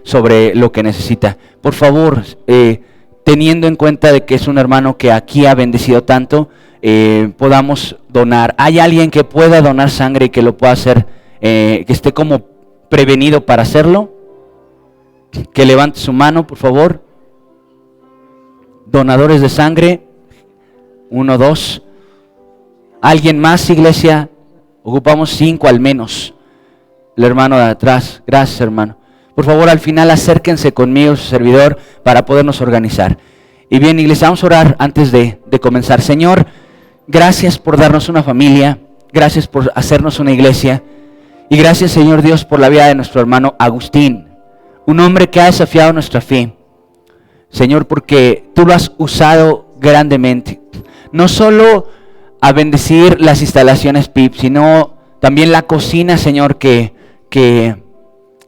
sobre lo que necesita. Por favor, teniendo en cuenta de que es un hermano que aquí ha bendecido tanto, podamos donar. ¿Hay alguien que pueda donar sangre y que lo pueda hacer, que esté como prevenido para hacerlo? Que levante su mano, por favor. Donadores de sangre. 1, 2. ¿Alguien más, iglesia? Ocupamos 5 al menos. El hermano de atrás. Gracias, hermano. Por favor, al final acérquense conmigo, su servidor, para podernos organizar. Y bien, iglesia, vamos a orar antes de comenzar. Señor, gracias por darnos una familia. Gracias por hacernos una iglesia. Y gracias, Señor Dios, por la vida de nuestro hermano Agustín. Un hombre que ha desafiado nuestra fe. Señor, porque tú lo has usado grandemente. No solo a bendecir las instalaciones PIP, sino también la cocina, Señor, que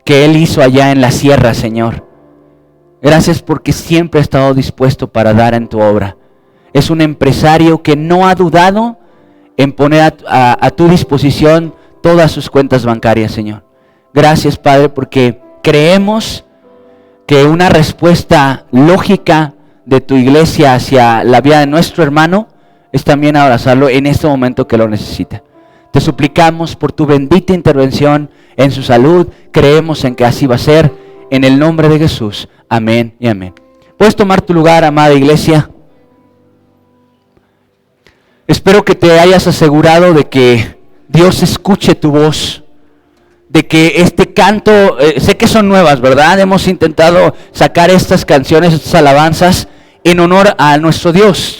Él hizo allá en la sierra, Señor. Gracias porque siempre ha estado dispuesto para dar en tu obra. Es un empresario que no ha dudado en poner a tu disposición todas sus cuentas bancarias, Señor. Gracias, Padre, porque creemos que una respuesta lógica de tu iglesia hacia la vida de nuestro hermano es también abrazarlo en este momento que lo necesita. Te suplicamos por tu bendita intervención en su salud. Creemos en que así va a ser. En el nombre de Jesús. Amén y amén. Puedes tomar tu lugar, amada iglesia. Espero que te hayas asegurado de que Dios escuche tu voz. De que este canto, sé que son nuevas, ¿verdad? Hemos intentado sacar estas canciones, estas alabanzas en honor a nuestro Dios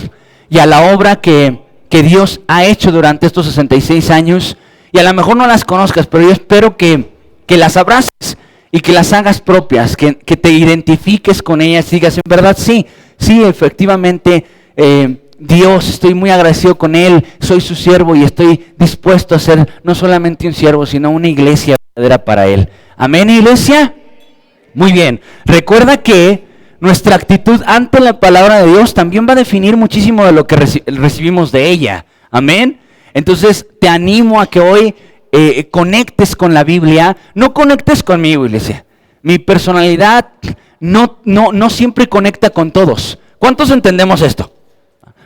y a la obra que Dios ha hecho durante estos 66 años. Y a lo mejor no las conozcas, pero yo espero que las abraces y que las hagas propias, que te identifiques con ellas y digas, en verdad, sí, efectivamente, Dios, estoy muy agradecido con Él, soy su siervo y estoy dispuesto a ser no solamente un siervo, sino una iglesia verdadera para Él. Amén, iglesia. Muy bien, recuerda que nuestra actitud ante la palabra de Dios también va a definir muchísimo de lo que recibimos de ella. Amén. Entonces te animo a que hoy conectes con la Biblia. No conectes conmigo, iglesia. Mi personalidad no siempre conecta con todos. ¿Cuántos entendemos esto?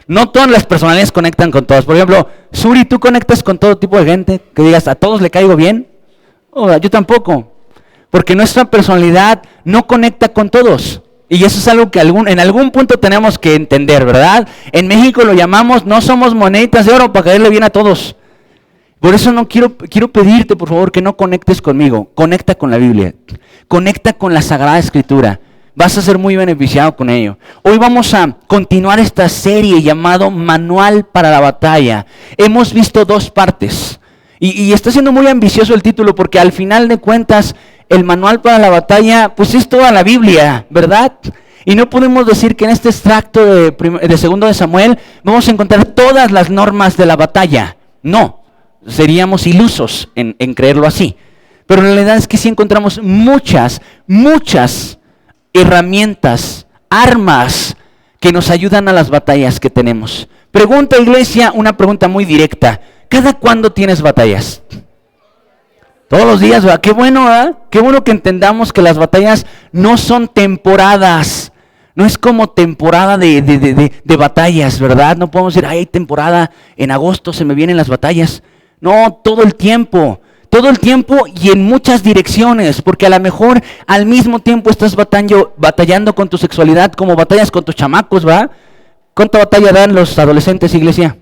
No todas las personalidades conectan con todos. Por ejemplo, Suri, ¿tú conectas con todo tipo de gente? Que digas, ¿a todos le caigo bien? Yo tampoco. Porque nuestra personalidad no conecta con todos. Y eso es algo que en algún punto tenemos que entender, ¿verdad? En México lo llamamos, no somos moneditas de oro para caerle bien a todos. Por eso no quiero pedirte, por favor, que no conectes conmigo. Conecta con la Biblia. Conecta con la Sagrada Escritura. Vas a ser muy beneficiado con ello. Hoy vamos a continuar esta serie llamado Manual para la Batalla. Hemos visto 2 partes. Y está siendo muy ambicioso el título porque al final de cuentas el manual para la batalla pues es toda la Biblia, ¿verdad? Y no podemos decir que en este extracto de 2 de Samuel vamos a encontrar todas las normas de la batalla. No, seríamos ilusos en creerlo así. Pero la realidad es que sí encontramos muchas herramientas, armas que nos ayudan a las batallas que tenemos. Pregunta, iglesia, una pregunta muy directa. ¿Cada cuándo tienes batallas? Todos los días, ¿verdad? Qué bueno, ¿verdad? Qué bueno que entendamos que las batallas no son temporadas. No es como temporada de batallas, ¿verdad? No podemos decir, hay temporada, en agosto se me vienen las batallas. No, todo el tiempo y en muchas direcciones, porque a lo mejor al mismo tiempo estás batallando con tu sexualidad como batallas con tus chamacos, ¿verdad? ¿Cuánta batalla dan los adolescentes, iglesia?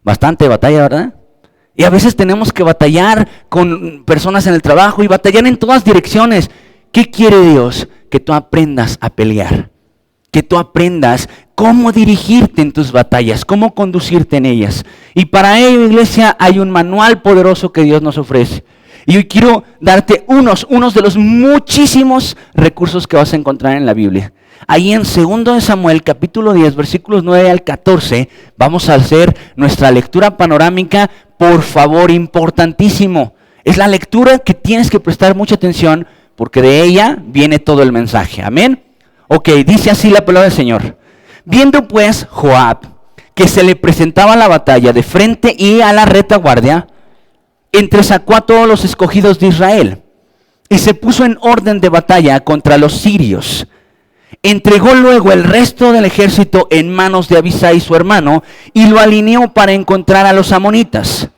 Bastante batalla, ¿verdad? Y a veces tenemos que batallar con personas en el trabajo y batallar en todas direcciones. ¿Qué quiere Dios? Que tú aprendas a pelear. Que tú aprendas cómo dirigirte en tus batallas, cómo conducirte en ellas. Y para ello, iglesia, hay un manual poderoso que Dios nos ofrece. Y hoy quiero darte unos de los muchísimos recursos que vas a encontrar en la Biblia. Ahí en 2 de Samuel, capítulo 10, versículos 9 al 14, vamos a hacer nuestra lectura panorámica. Por favor, importantísimo. Es la lectura que tienes que prestar mucha atención porque de ella viene todo el mensaje. Amén. Ok, dice así la palabra del Señor. Viendo pues Joab que se le presentaba la batalla de frente y a la retaguardia, entresacó a todos los escogidos de Israel y se puso en orden de batalla contra los sirios. Entregó luego el resto del ejército en manos de Abisai su hermano y lo alineó para encontrar a los amonitas.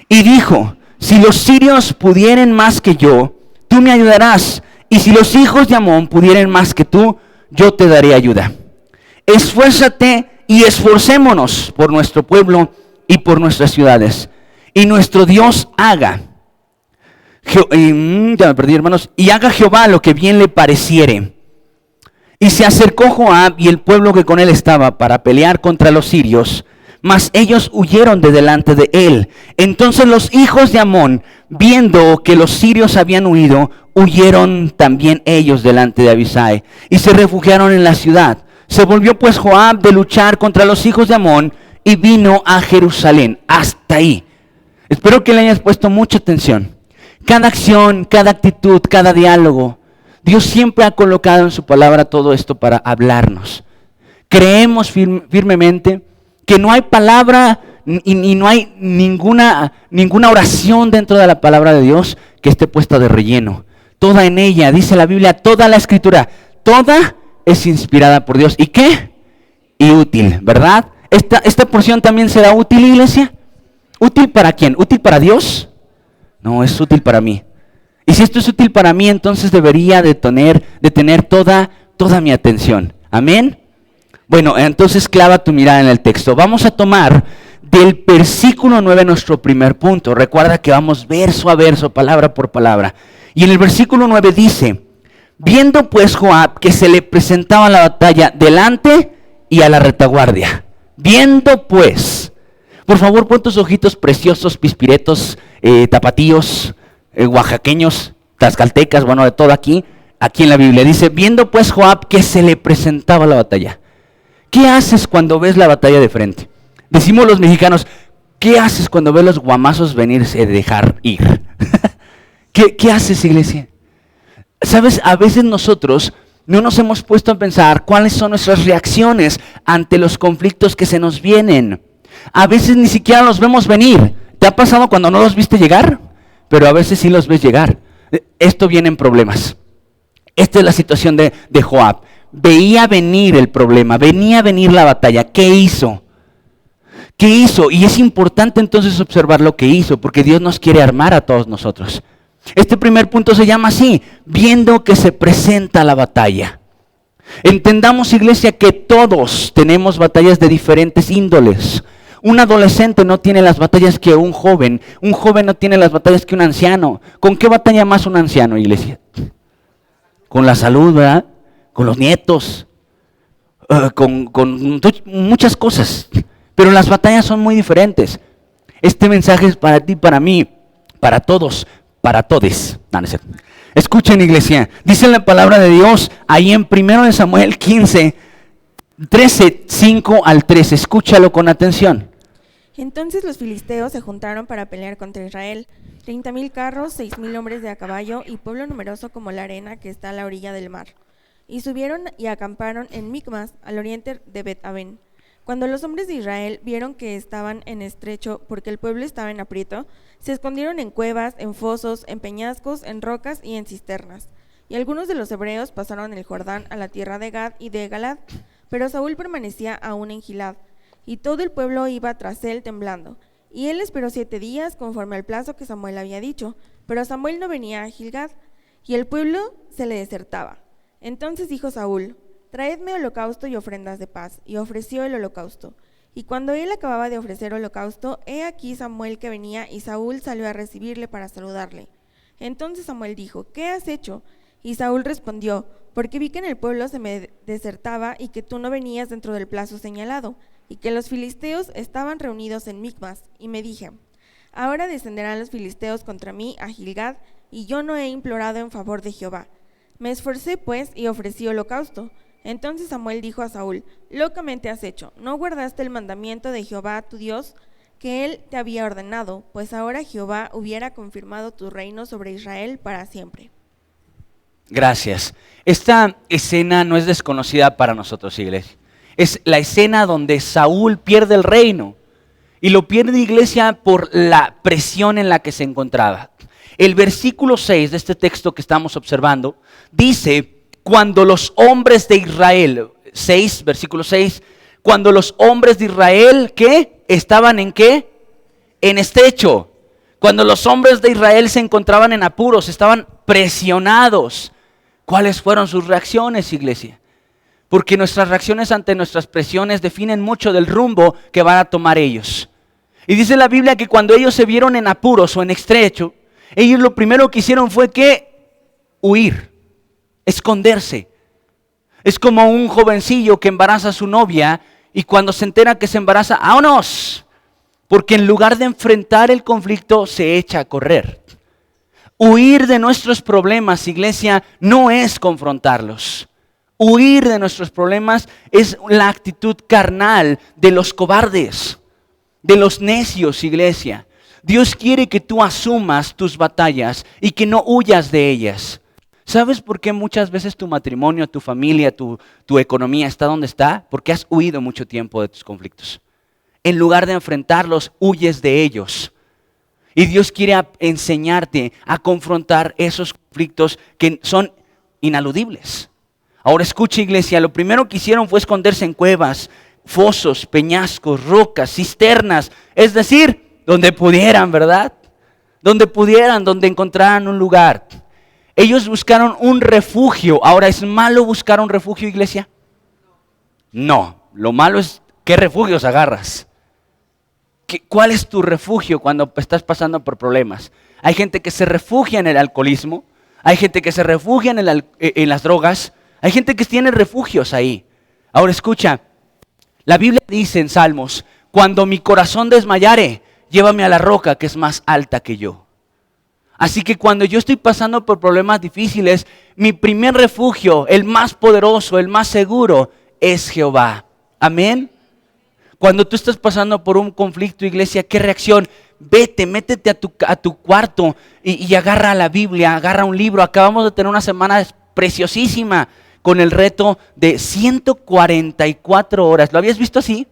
Y dijo: si los sirios pudieren más que yo, tú me ayudarás, y si los hijos de Amón pudieren más que tú, yo te daré ayuda. Esfuérzate y esforcémonos por nuestro pueblo y por nuestras ciudades, y nuestro Dios haga, y haga Jehová lo que bien le pareciere. Y se acercó Joab y el pueblo que con él estaba para pelear contra los sirios, mas ellos huyeron de delante de él. Entonces los hijos de Amón, viendo que los sirios habían huido, huyeron también ellos delante de Abisai y se refugiaron en la ciudad. Se volvió pues Joab de luchar contra los hijos de Amón y vino a Jerusalén. Hasta ahí. Espero que le hayas puesto mucha atención. Cada acción, cada actitud, cada diálogo, Dios siempre ha colocado en su palabra todo esto para hablarnos. Creemos firmemente que no hay palabra y no hay ninguna oración dentro de la palabra de Dios que esté puesta de relleno. Toda en ella, dice la Biblia, toda la Escritura, toda es inspirada por Dios. ¿Y qué? Y útil, ¿verdad? Esta porción también será útil, iglesia. ¿Útil para quién? ¿Útil para Dios? No, es útil para mí. Y si esto es útil para mí, entonces debería de tener toda mi atención. ¿Amén? Bueno, entonces clava tu mirada en el texto. Vamos a tomar del versículo 9 nuestro primer punto. Recuerda que vamos verso a verso, palabra por palabra. Y en el versículo 9 dice: viendo pues Joab que se le presentaba la batalla delante y a la retaguardia. Viendo pues. Por favor, pon tus ojitos preciosos, pispiretos, tapatíos, oaxaqueños, tlaxcaltecas, bueno, de todo aquí en la Biblia. Dice: viendo pues Joab que se le presentaba la batalla. ¿Qué haces cuando ves la batalla de frente? Decimos los mexicanos, ¿qué haces cuando ves los guamazos venirse de dejar ir? ¿Qué haces, iglesia? Sabes, a veces nosotros no nos hemos puesto a pensar cuáles son nuestras reacciones ante los conflictos que se nos vienen. A veces ni siquiera los vemos venir. ¿Te ha pasado cuando no los viste llegar? Pero a veces sí los ves llegar. Esto viene en problemas. Esta es la situación de Joab. Veía venir el problema, venía a venir la batalla. ¿Qué hizo? ¿Qué hizo? Y es importante entonces observar lo que hizo, porque Dios nos quiere armar a todos nosotros. Este primer punto se llama así: viendo que se presenta la batalla. Entendamos, iglesia, que todos tenemos batallas de diferentes índoles. Un adolescente no tiene las batallas que un joven no tiene las batallas que un anciano. ¿Con qué batalla más un anciano, iglesia? Con la salud, ¿verdad? Con los nietos, con muchas cosas. Pero las batallas son muy diferentes. Este mensaje es para ti, para mí, para todos, para todes. No, no es cierto. Escuchen, iglesia, dice la palabra de Dios ahí en 1 Samuel 15, 13, 5 al 13. Escúchalo con atención. Entonces los filisteos se juntaron para pelear contra Israel. 30,000 carros, 6,000 hombres de a caballo y pueblo numeroso como la arena que está a la orilla del mar. Y subieron y acamparon en Micmas, al oriente de Bet-Aven. Cuando los hombres de Israel vieron que estaban en estrecho porque el pueblo estaba en aprieto, se escondieron en cuevas, en fosos, en peñascos, en rocas y en cisternas. Y algunos de los hebreos pasaron el Jordán a la tierra de Gad y de Galad, pero Saúl permanecía aún en Gilad, y todo el pueblo iba tras él temblando. Y él esperó 7 días conforme al plazo que Samuel había dicho, pero Samuel no venía a Gilgad, y el pueblo se le desertaba. Entonces dijo Saúl: traedme holocausto y ofrendas de paz, y ofreció el holocausto. Y cuando él acababa de ofrecer holocausto, he aquí Samuel que venía, y Saúl salió a recibirle para saludarle. Entonces Samuel dijo: ¿qué has hecho? Y Saúl respondió: porque vi que en el pueblo se me desertaba, y que tú no venías dentro del plazo señalado, y que los filisteos estaban reunidos en Micmas, y me dije: ahora descenderán los filisteos contra mí a Gilgad, y yo no he implorado en favor de Jehová. Me esforcé pues y ofrecí holocausto. Entonces Samuel dijo a Saúl: locamente has hecho, ¿no guardaste el mandamiento de Jehová tu Dios, que él te había ordenado? Pues ahora Jehová hubiera confirmado tu reino sobre Israel para siempre. Gracias. Esta escena no es desconocida para nosotros, iglesia. Es la escena donde Saúl pierde el reino. Y lo pierde, iglesia, por la presión en la que se encontraba. El versículo 6 de este texto que estamos observando dice, cuando los hombres de Israel, versículo 6, cuando los hombres de Israel, ¿qué? ¿Estaban en qué? En estrecho. Cuando los hombres de Israel se encontraban en apuros, estaban presionados. ¿Cuáles fueron sus reacciones, iglesia? Porque nuestras reacciones ante nuestras presiones definen mucho del rumbo que van a tomar ellos. Y dice la Biblia que cuando ellos se vieron en apuros o en estrecho, ellos lo primero que hicieron fue que huir, esconderse. Es como un jovencillo que embaraza a su novia y cuando se entera que se embaraza, ¡vámonos! Porque en lugar de enfrentar el conflicto, se echa a correr. Huir de nuestros problemas, iglesia, no es confrontarlos. Huir de nuestros problemas es la actitud carnal de los cobardes, de los necios, iglesia. Dios quiere que tú asumas tus batallas y que no huyas de ellas. ¿Sabes por qué muchas veces tu matrimonio, tu familia, tu economía está donde está? Porque has huido mucho tiempo de tus conflictos. En lugar de enfrentarlos, huyes de ellos. Y Dios quiere enseñarte a confrontar esos conflictos que son inaludibles. Ahora escucha, iglesia, lo primero que hicieron fue esconderse en cuevas, fosos, peñascos, rocas, cisternas. Es decir, donde pudieran, ¿verdad? Donde pudieran, donde encontraran un lugar. Ellos buscaron un refugio. Ahora, ¿es malo buscar un refugio, iglesia? No, lo malo es ¿qué refugios agarras? ¿Cuál es tu refugio cuando estás pasando por problemas? Hay gente que se refugia en el alcoholismo, hay gente que se refugia en las drogas, hay gente que tiene refugios ahí. Ahora escucha, la Biblia dice en Salmos, cuando mi corazón desmayare, llévame a la roca que es más alta que yo. Así que cuando yo estoy pasando por problemas difíciles, mi primer refugio, el más poderoso, el más seguro, es Jehová. Amén. Cuando tú estás pasando por un conflicto, iglesia, ¿qué reacción? Vete, métete a tu cuarto y agarra la Biblia, agarra un libro. Acabamos de tener una semana preciosísima con el reto de 144 horas. ¿Lo habías visto así?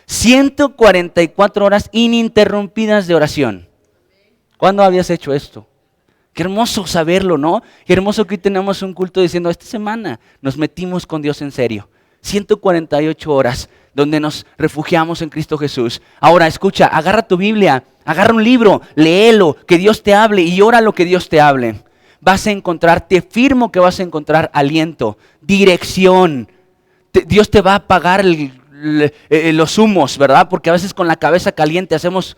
144 horas ininterrumpidas de oración. ¿Cuándo habías hecho esto? Qué hermoso saberlo, ¿no? Qué hermoso que hoy tenemos un culto diciendo, esta semana nos metimos con Dios en serio. 148 horas donde nos refugiamos en Cristo Jesús. Ahora escucha, agarra tu Biblia, agarra un libro, léelo, que Dios te hable y ora lo que Dios te hable. Vas a encontrar, te firmo que vas a encontrar aliento, dirección. Dios te va a apagar los humos, ¿verdad? Porque a veces con la cabeza caliente hacemos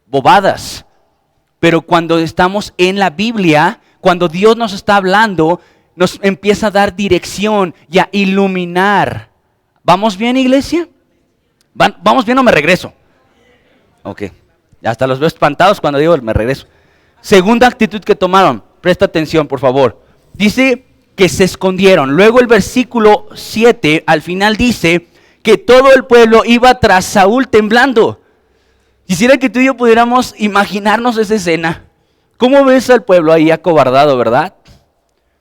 bobadas. Pero cuando estamos en la Biblia, cuando Dios nos está hablando, nos empieza a dar dirección y a iluminar. ¿Vamos bien, iglesia? ¿Vamos bien o me regreso? Ok, hasta los veo espantados cuando digo me regreso. Segunda actitud que tomaron, presta atención por favor. Dice que se escondieron. Luego el versículo 7 al final dice que todo el pueblo iba tras Saúl temblando. Quisiera que tú y yo pudiéramos imaginarnos esa escena. ¿Cómo ves al pueblo ahí acobardado, verdad?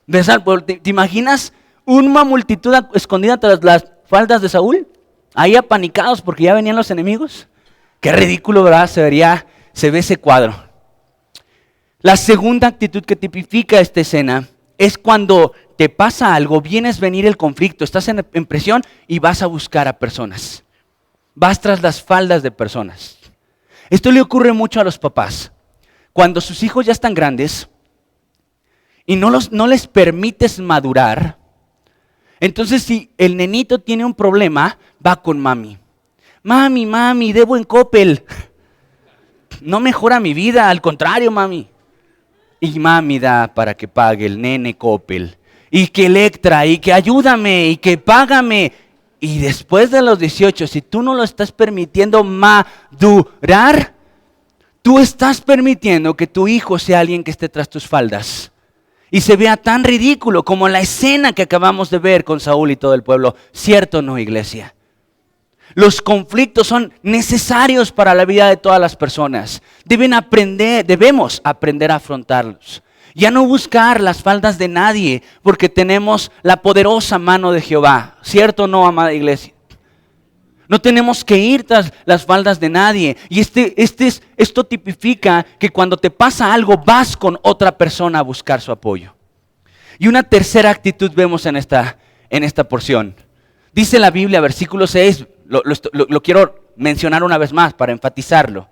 ¿Ves al pueblo? ¿Te imaginas una multitud escondida tras las faldas de Saúl? Ahí apanicados porque ya venían los enemigos. Qué ridículo, ¿verdad? Se ve ese cuadro. La segunda actitud que tipifica esta escena es cuando te pasa algo, vienes venir el conflicto, estás en presión y vas a buscar a personas. Vas tras las faldas de personas. Esto le ocurre mucho a los papás. Cuando sus hijos ya están grandes y no les permites madurar, entonces si el nenito tiene un problema, va con mami. Mami, debo en Coppel. No mejora mi vida, al contrario, mami. Y mami da para que pague el nene Coppel. Y que Electra, y que ayúdame, y que págame. Y después de los 18, si tú no lo estás permitiendo madurar, tú estás permitiendo que tu hijo sea alguien que esté tras tus faldas. Y se vea tan ridículo como la escena que acabamos de ver con Saúl y todo el pueblo. ¿Cierto o no, iglesia? Los conflictos son necesarios para la vida de todas las personas. Debemos aprender a afrontarlos. Ya no buscar las faldas de nadie, porque tenemos la poderosa mano de Jehová. ¿Cierto o no, amada iglesia? No tenemos que ir tras las faldas de nadie. Y esto tipifica que cuando te pasa algo, vas con otra persona a buscar su apoyo. Y una tercera actitud vemos en esta porción. Dice la Biblia, versículo 6, lo quiero mencionar una vez más para enfatizarlo.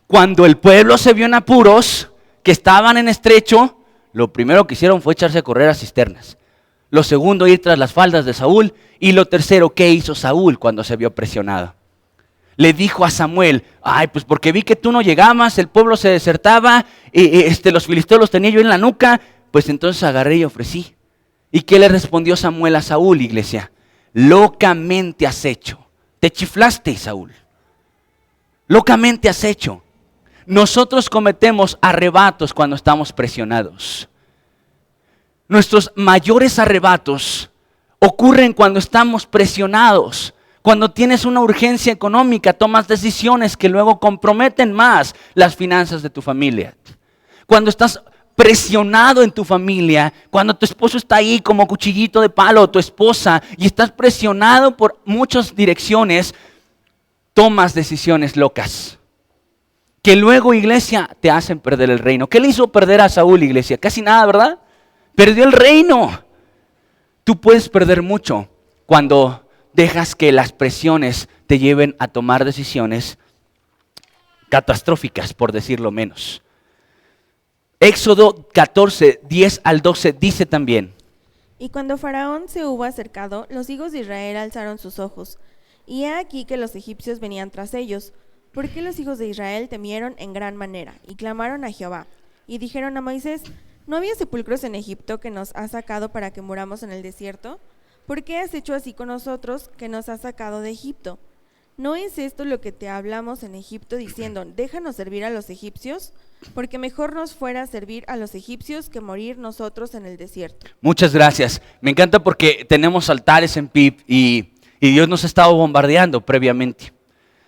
Cuando el pueblo se vio en apuros, que estaban en estrecho, lo primero que hicieron fue echarse a correr a cisternas. Lo segundo, ir tras las faldas de Saúl. Y lo tercero, ¿qué hizo Saúl cuando se vio presionado? Le dijo a Samuel, pues porque vi que tú no llegabas, el pueblo se desertaba, los filisteos los tenía yo en la nuca, pues entonces agarré y ofrecí. ¿Y qué le respondió Samuel a Saúl, iglesia? Locamente has hecho. Te chiflaste, Saúl. Locamente has hecho. Nosotros cometemos arrebatos cuando estamos presionados. Nuestros mayores arrebatos ocurren cuando estamos presionados. Cuando tienes una urgencia económica, tomas decisiones que luego comprometen más las finanzas de tu familia. Cuando estás presionado en tu familia, cuando tu esposo está ahí como cuchillito de palo, o tu esposa, y estás presionado por muchas direcciones, tomas decisiones locas. Que luego, iglesia, te hacen perder el reino. ¿Qué le hizo perder a Saúl, iglesia? Casi nada, ¿verdad? Perdió el reino. Tú puedes perder mucho cuando dejas que las presiones te lleven a tomar decisiones catastróficas, por decirlo menos. Éxodo 14, 10 al 12 dice también. Y cuando Faraón se hubo acercado, los hijos de Israel alzaron sus ojos. Y he aquí que los egipcios venían tras ellos. Porque los hijos de Israel temieron en gran manera, y clamaron a Jehová. Y dijeron a Moisés, ¿no había sepulcros en Egipto que nos has sacado para que muramos en el desierto? ¿Por qué has hecho así con nosotros que nos has sacado de Egipto? ¿No es esto lo que te hablamos en Egipto diciendo, déjanos servir a los egipcios? Porque mejor nos fuera servir a los egipcios que morir nosotros en el desierto. Muchas gracias. Me encanta porque tenemos altares en PIB y Dios nos ha estado bombardeando previamente.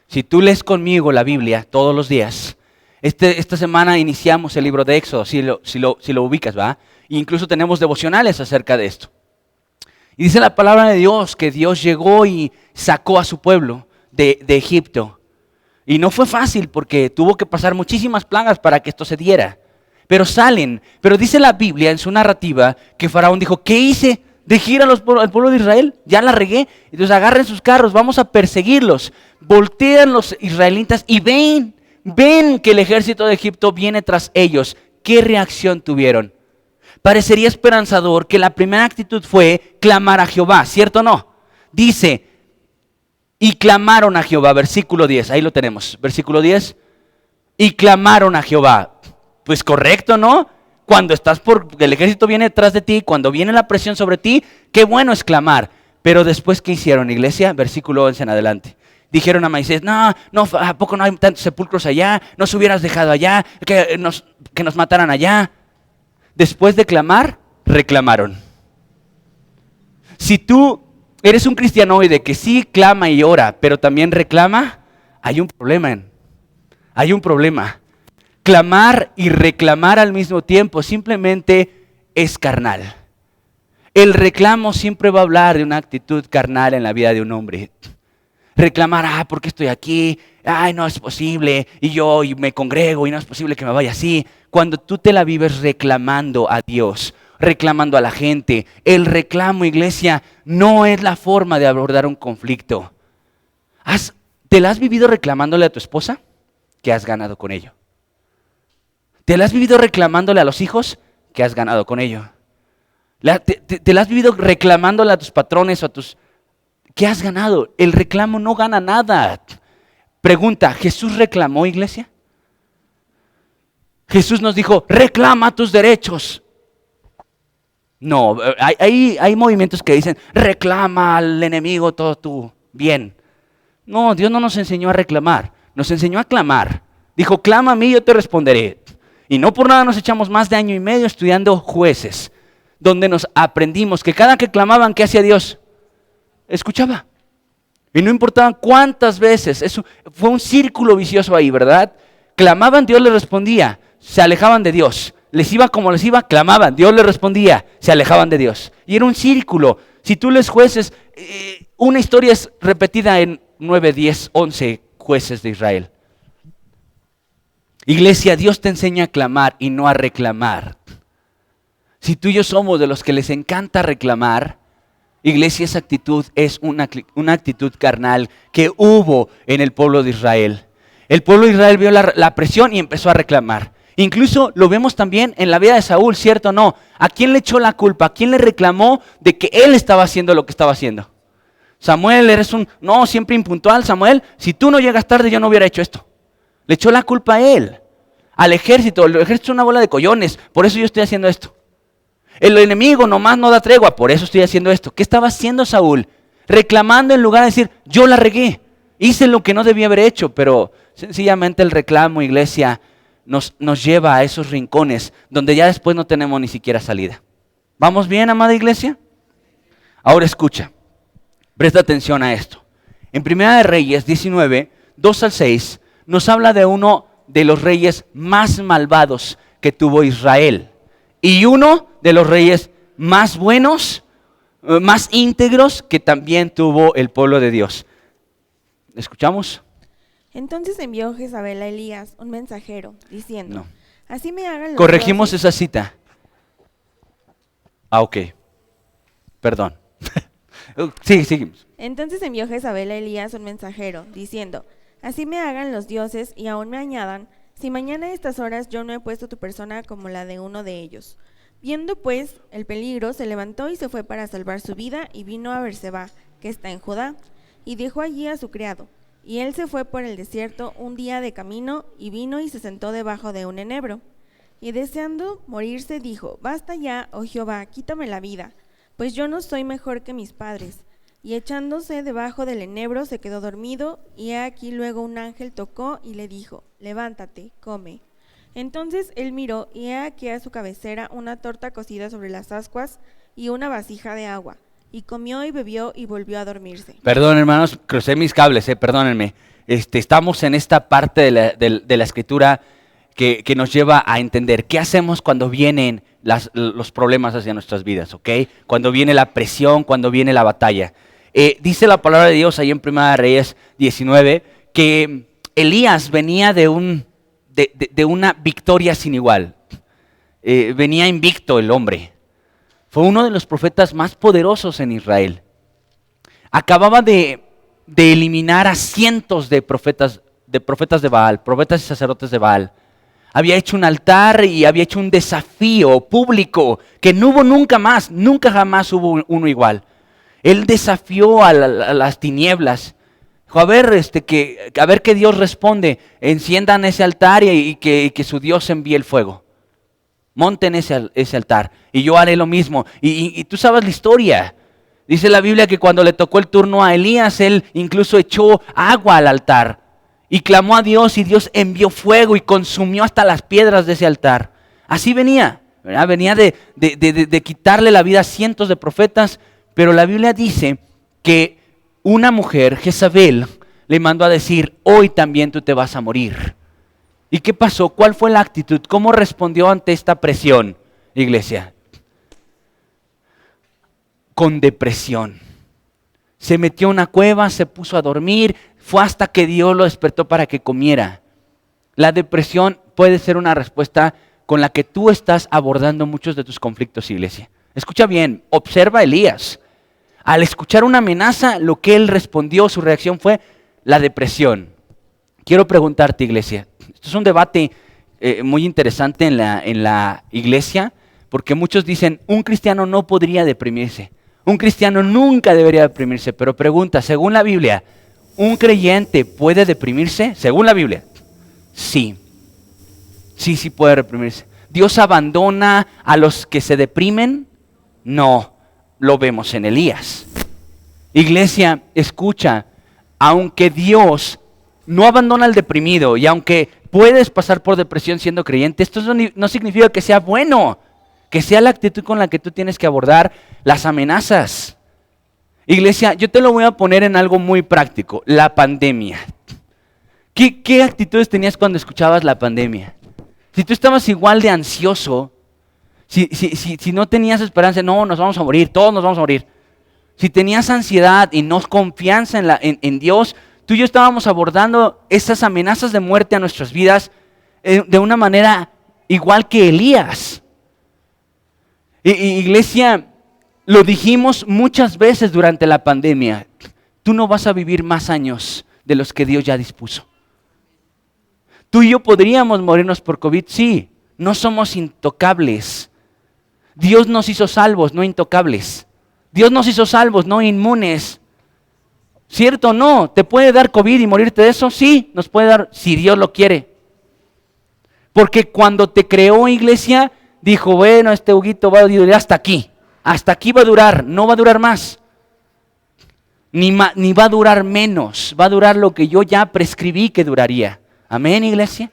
Si tú lees conmigo la Biblia todos los días, esta semana iniciamos el libro de Éxodo, si lo ubicas, ¿va? E incluso tenemos devocionales acerca de esto. Y dice la palabra de Dios que Dios llegó y sacó a su pueblo de Egipto. Y no fue fácil porque tuvo que pasar muchísimas plagas para que esto se diera. Pero salen. Pero dice la Biblia en su narrativa que Faraón dijo, ¿qué hice? Dejé ir al pueblo de Israel, ya la regué. Entonces agarren sus carros, vamos a perseguirlos. Voltean los israelitas y ven que el ejército de Egipto viene tras ellos. ¿Qué reacción tuvieron? Parecería esperanzador que la primera actitud fue clamar a Jehová, ¿cierto o no? Dice, y clamaron a Jehová, versículo 10, ahí lo tenemos, versículo 10. Y clamaron a Jehová. Pues correcto, ¿no? Cuando el ejército viene detrás de ti, cuando viene la presión sobre ti, qué bueno es clamar. Pero después, ¿qué hicieron, iglesia? Versículo 11 en adelante. Dijeron a Moisés, no, ¿a poco no hay tantos sepulcros allá? ¿Nos hubieras dejado allá? Que nos mataran allá. Después de clamar, reclamaron. Si tú eres un cristianoide que sí clama y ora, pero también reclama, hay un problema. Hay un problema. Clamar y reclamar al mismo tiempo simplemente es carnal. El reclamo siempre va a hablar de una actitud carnal en la vida de un hombre. Reclamar, ¿por qué estoy aquí? No es posible, y me congrego y no es posible que me vaya así. Cuando tú te la vives reclamando a Dios, reclamando a la gente, el reclamo, iglesia, no es la forma de abordar un conflicto. ¿Te la has vivido reclamándole a tu esposa? ¿Qué has ganado con ello? ¿Te la has vivido reclamándole a los hijos? ¿Qué has ganado con ello? ¿Te la has vivido reclamándole a tus patrones o a tus... ¿Qué has ganado? El reclamo no gana nada. Pregunta, ¿Jesús reclamó, iglesia? Jesús nos dijo, reclama tus derechos. No, hay movimientos que dicen, reclama al enemigo todo tu bien. No, Dios no nos enseñó a reclamar, nos enseñó a clamar. Dijo, clama a mí y yo te responderé. Y no por nada nos echamos más de 1 año y medio estudiando Jueces, donde nos aprendimos que cada que clamaban, ¿qué hacía Dios? Escuchaba. Y no importaba cuántas veces, eso fue un círculo vicioso ahí, ¿verdad? Clamaban, Dios les respondía, se alejaban de Dios. Les iba como les iba, clamaban, Dios les respondía, se alejaban de Dios. Y era un círculo. Si tú lees Jueces, una historia es repetida en 9, 10, 11 jueces de Israel. Iglesia, Dios te enseña a clamar y no a reclamar. Si tú y yo somos de los que les encanta reclamar, iglesia, esa actitud es una actitud carnal que hubo en el pueblo de Israel. El pueblo de Israel vio la presión y empezó a reclamar. Incluso lo vemos también en la vida de Saúl, ¿cierto o no? ¿A quién le echó la culpa? ¿A quién le reclamó de que él estaba haciendo lo que estaba haciendo? Samuel, siempre impuntual, Samuel. Si tú no llegas tarde, yo no hubiera hecho esto. Le echó la culpa a él, al ejército. El ejército es una bola de collones, por eso yo estoy haciendo esto. El enemigo nomás no da tregua, por eso estoy haciendo esto. ¿Qué estaba haciendo Saúl? Reclamando en lugar de decir, yo la regué, hice lo que no debía haber hecho, pero sencillamente el reclamo, iglesia, nos lleva a esos rincones donde ya después no tenemos ni siquiera salida. ¿Vamos bien, amada iglesia? Ahora escucha, presta atención a esto. En Primera de Reyes 19, 2 al 6, nos habla de uno de los reyes más malvados que tuvo Israel. Y uno de los reyes más buenos, más íntegros que también tuvo el pueblo de Dios. ¿Escuchamos? Entonces envió Jezabel a Elías, un mensajero, diciendo, No. así me hagan los Corregimos dioses. esa cita. Ok. Perdón. Sí, seguimos. Entonces envió Jezabel a Elías, un mensajero, diciendo, así me hagan los dioses y aún me añadan, si mañana a estas horas yo no he puesto tu persona como la de uno de ellos. Viendo pues el peligro, se levantó y se fue para salvar su vida y vino a Berseba, que está en Judá, y dejó allí a su criado. Y él se fue por el desierto un día de camino y vino y se sentó debajo de un enebro. Y deseando morirse dijo, basta ya, oh Jehová, quítame la vida, pues yo no soy mejor que mis padres. Y echándose debajo del enebro se quedó dormido, y he aquí luego un ángel tocó y le dijo, levántate, come. Entonces él miró, y he aquí a su cabecera una torta cocida sobre las ascuas y una vasija de agua. Y comió y bebió y volvió a dormirse. Perdón, hermanos, crucé mis cables, perdónenme. Estamos en esta parte de la escritura que nos lleva a entender qué hacemos cuando vienen los problemas hacia nuestras vidas, ¿ok? Cuando viene la presión, cuando viene la batalla. Dice la palabra de Dios ahí en Primera de Reyes 19 que Elías venía de una victoria sin igual. Venía invicto el hombre. Fue uno de los profetas más poderosos en Israel. Acababa de eliminar a cientos de profetas de Baal, profetas y sacerdotes de Baal. Había hecho un altar y había hecho un desafío público que no hubo nunca jamás hubo uno igual. Él desafió a las tinieblas. Dijo, a ver que Dios responde, enciendan ese altar y que su Dios envíe el fuego. Monten ese altar y yo haré lo mismo. Y tú sabes la historia. Dice la Biblia que cuando le tocó el turno a Elías, él incluso echó agua al altar y clamó a Dios y Dios envió fuego y consumió hasta las piedras de ese altar. Así venía, ¿verdad? Venía de quitarle la vida a cientos de profetas, pero la Biblia dice que una mujer, Jezabel, le mandó a decir, hoy también tú te vas a morir. ¿Y qué pasó? ¿Cuál fue la actitud? ¿Cómo respondió ante esta presión, iglesia? Con depresión. Se metió a una cueva, se puso a dormir, fue hasta que Dios lo despertó para que comiera. La depresión puede ser una respuesta con la que tú estás abordando muchos de tus conflictos, iglesia. Escucha bien, observa a Elías. Al escuchar una amenaza, lo que él respondió, su reacción fue la depresión. Quiero preguntarte, iglesia, esto es un debate muy interesante en la iglesia, porque muchos dicen, un cristiano no podría deprimirse. Un cristiano nunca debería deprimirse, pero pregunta, según la Biblia, ¿un creyente puede deprimirse? Según la Biblia, sí. Sí puede deprimirse. ¿Dios abandona a los que se deprimen? No, lo vemos en Elías. Iglesia, escucha, aunque Dios no abandona al deprimido y aunque puedes pasar por depresión siendo creyente, esto no significa que sea bueno, que sea la actitud con la que tú tienes que abordar las amenazas. Iglesia, yo te lo voy a poner en algo muy práctico, la pandemia. ¿Qué actitudes tenías cuando escuchabas la pandemia? Si tú estabas igual de ansioso, si no tenías esperanza, no, nos vamos a morir, todos nos vamos a morir. Si tenías ansiedad y no confianza en Dios, tú y yo estábamos abordando esas amenazas de muerte a nuestras vidas de una manera igual que Elías. Iglesia, lo dijimos muchas veces durante la pandemia. Tú no vas a vivir más años de los que Dios ya dispuso. Tú y yo podríamos morirnos por COVID, sí. No somos intocables. Dios nos hizo salvos, no intocables. Dios nos hizo salvos, no inmunes. ¿Cierto o no? ¿Te puede dar COVID y morirte de eso? Sí, nos puede dar si Dios lo quiere. Porque cuando te creó, iglesia, dijo, bueno, este Huguito va a durar hasta aquí. Hasta aquí va a durar, no va a durar más. Ni va a durar menos. Va a durar lo que yo ya prescribí que duraría. Amén, iglesia.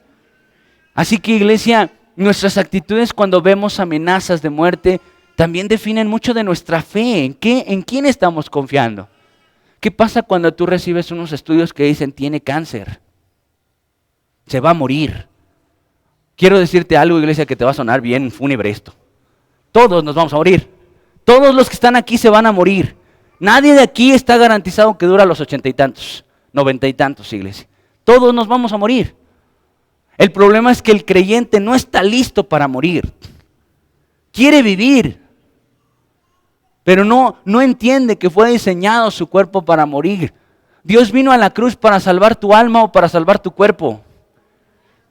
Así que, iglesia, nuestras actitudes cuando vemos amenazas de muerte también definen mucho de nuestra fe. ¿En quién estamos confiando? ¿Qué pasa cuando tú recibes unos estudios que dicen tiene cáncer? Se va a morir. Quiero decirte algo, iglesia, que te va a sonar bien fúnebre esto. Todos nos vamos a morir. Todos los que están aquí se van a morir. Nadie de aquí está garantizado que dura los 80 y tantos, 90 y tantos, iglesia. Todos nos vamos a morir. El problema es que el creyente no está listo para morir. Quiere vivir, pero no entiende que fue diseñado su cuerpo para morir. Dios vino a la cruz para salvar tu alma o para salvar tu cuerpo.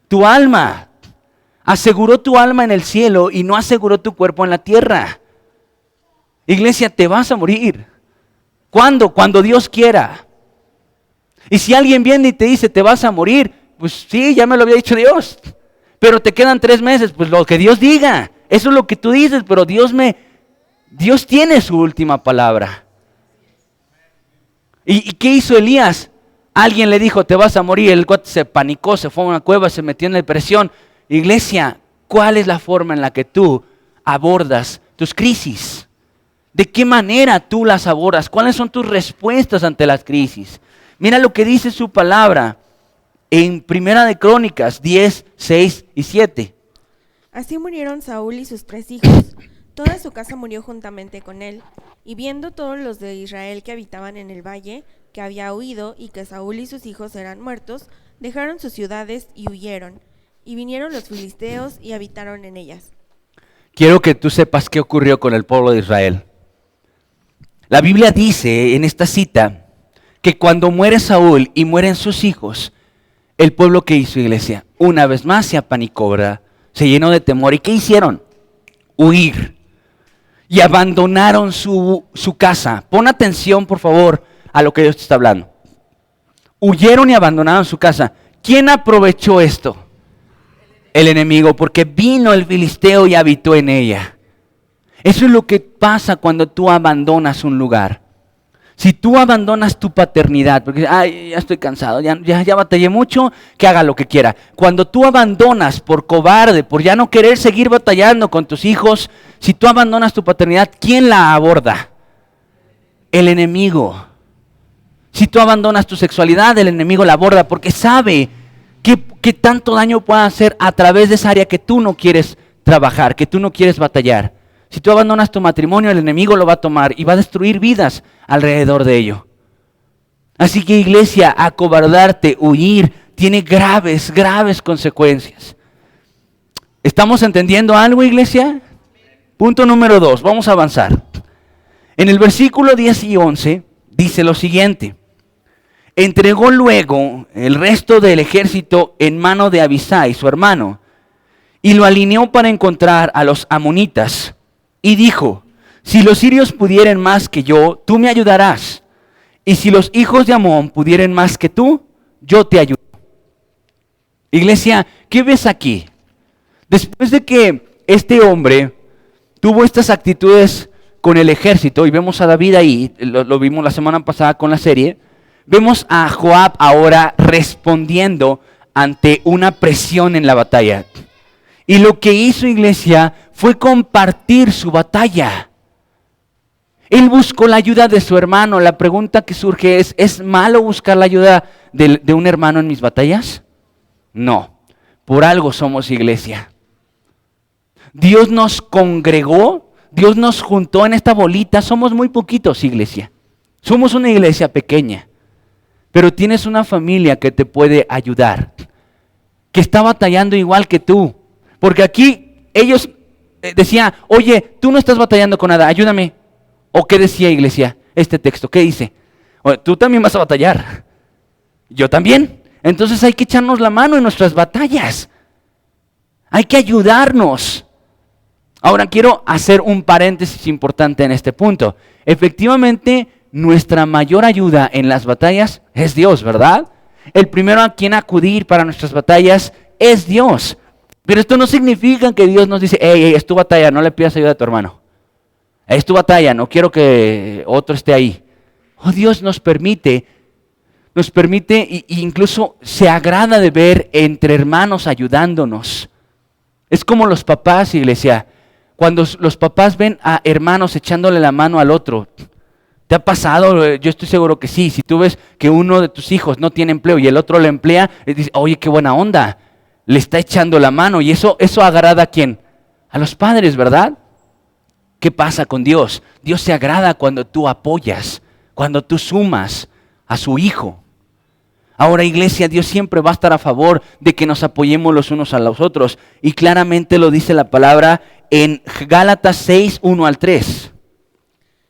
Tu alma. Aseguró tu alma en el cielo y no aseguró tu cuerpo en la tierra. Iglesia, te vas a morir. ¿Cuándo? Cuando Dios quiera. Y si alguien viene y te dice te vas a morir, pues sí, ya me lo había dicho Dios. Pero te quedan 3 meses, pues lo que Dios diga. Eso es lo que tú dices, pero Dios tiene su última palabra. ¿Y qué hizo Elías? Alguien le dijo te vas a morir, el cuate se panicó, se fue a una cueva, se metió en depresión. Iglesia, ¿cuál es la forma en la que tú abordas tus crisis? ¿De qué manera tú las abordas? ¿Cuáles son tus respuestas ante las crisis? Mira lo que dice su palabra en Primera de Crónicas 10, 6 y 7. Así murieron Saúl y sus 3 hijos. Toda su casa murió juntamente con él. Y viendo todos los de Israel que habitaban en el valle, que había huido y que Saúl y sus hijos eran muertos, dejaron sus ciudades y huyeron. Y vinieron los filisteos y habitaron en ellas. Quiero que tú sepas qué ocurrió con el pueblo de Israel. La Biblia dice en esta cita que cuando muere Saúl y mueren sus hijos, el pueblo que hizo, iglesia, una vez más se apanicó, ¿verdad? Se llenó de temor. ¿Y qué hicieron? Huir. Y abandonaron su casa. Pon atención, por favor, a lo que Dios te está hablando. Huyeron y abandonaron su casa. ¿Quién aprovechó esto? El enemigo, porque vino el filisteo y habitó en ella. Eso es lo que pasa cuando tú abandonas un lugar. Si tú abandonas tu paternidad, porque ya estoy cansado, ya batallé mucho, que haga lo que quiera. Cuando tú abandonas por cobarde, por ya no querer seguir batallando con tus hijos, si tú abandonas tu paternidad, ¿quién la aborda? El enemigo. Si tú abandonas tu sexualidad, el enemigo la aborda porque sabe que tanto daño puede hacer a través de esa área que tú no quieres trabajar, que tú no quieres batallar. Si tú abandonas tu matrimonio, el enemigo lo va a tomar y va a destruir vidas alrededor de ello. Así que, iglesia, acobardarte, huir, tiene graves, graves consecuencias. ¿Estamos entendiendo algo, iglesia? Punto número 2, vamos a avanzar. En el versículo 10 y 11 dice lo siguiente. Entregó luego el resto del ejército en mano de Abisai, su hermano, y lo alineó para encontrar a los amonitas. Y dijo, si los sirios pudieren más que yo, tú me ayudarás. Y si los hijos de Amón pudieren más que tú, yo te ayudo. Iglesia, ¿qué ves aquí? Después de que este hombre tuvo estas actitudes con el ejército, y vemos a David ahí, lo vimos la semana pasada con la serie, vemos a Joab ahora respondiendo ante una presión en la batalla. Y lo que hizo, iglesia, fue compartir su batalla. Él buscó la ayuda de su hermano. La pregunta que surge ¿es malo buscar la ayuda de un hermano en mis batallas? No, por algo somos iglesia. Dios nos congregó, Dios nos juntó en esta bolita. Somos muy poquitos, iglesia. Somos una iglesia pequeña. pero tienes una familia que te puede ayudar, que está batallando igual que tú. Porque aquí ellos decían, oye, tú no estás batallando con nada, ayúdame. ¿O qué decía, iglesia? Este texto, ¿qué dice? Oye, tú también vas a batallar. Yo también. Entonces hay que echarnos la mano en nuestras batallas. Hay que ayudarnos. Ahora quiero hacer un paréntesis importante en este punto. Efectivamente, nuestra mayor ayuda en las batallas es Dios, ¿verdad? El primero a quien acudir para nuestras batallas es Dios. Pero esto no significa que Dios nos dice, hey, es tu batalla, no le pidas ayuda a tu hermano. Es tu batalla, no quiero que otro esté ahí. Oh, Dios nos permite e incluso se agrada de ver entre hermanos ayudándonos. Es como los papás, iglesia. Cuando los papás ven a hermanos echándole la mano al otro, ¿te ha pasado? Yo estoy seguro que sí. Si tú ves que uno de tus hijos no tiene empleo y el otro le emplea, dices, oye, qué buena onda, le está echando la mano. Y eso agrada ¿a quién? A los padres, ¿verdad? ¿Qué pasa con Dios? Dios se agrada cuando tú apoyas, cuando tú sumas a su hijo. Ahora, iglesia, Dios siempre va a estar a favor de que nos apoyemos los unos a los otros. Y claramente lo dice la palabra en Gálatas 6, 1 al 3.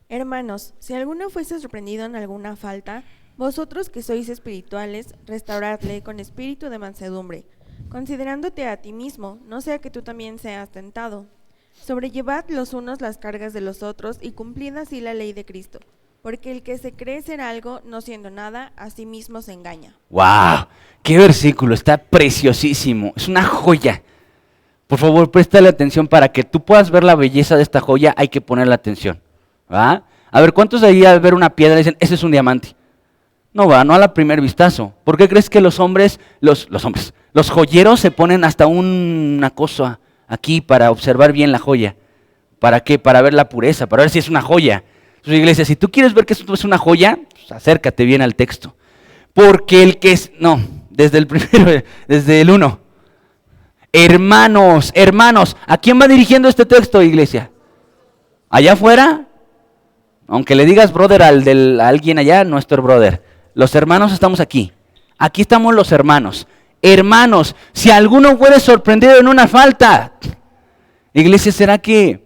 Hermanos, si alguno fuese sorprendido en alguna falta, vosotros que sois espirituales, restauradle con espíritu de mansedumbre, considerándote a ti mismo, no sea que tú también seas tentado. Sobrellevad los unos las cargas de los otros y cumplid así la ley de Cristo. Porque el que se cree ser algo, no siendo nada, a sí mismo se engaña. ¡Wow! ¡Qué versículo! Está preciosísimo. Es una joya. Por favor, préstale atención para que tú puedas ver la belleza de esta joya. Hay que ponerle atención. ¿Va? A ver, ¿cuántos de ahí al ver una piedra dicen, ese es un diamante? No va, no a la primer vistazo. ¿Por qué crees que los joyeros se ponen hasta una cosa aquí para observar bien la joya? ¿Para qué? Para ver la pureza, para ver si es una joya. Entonces, iglesia, si tú quieres ver que esto es una joya, pues acércate bien al texto. Porque el que es, no, desde el primero, desde el 1. Hermanos, ¿a quién va dirigiendo este texto, iglesia? ¿Allá afuera? Aunque le digas brother a alguien allá, nuestro brother. Los hermanos estamos aquí. Aquí estamos los hermanos. Hermanos, si alguno fuere sorprendido en una falta, iglesia, ¿será que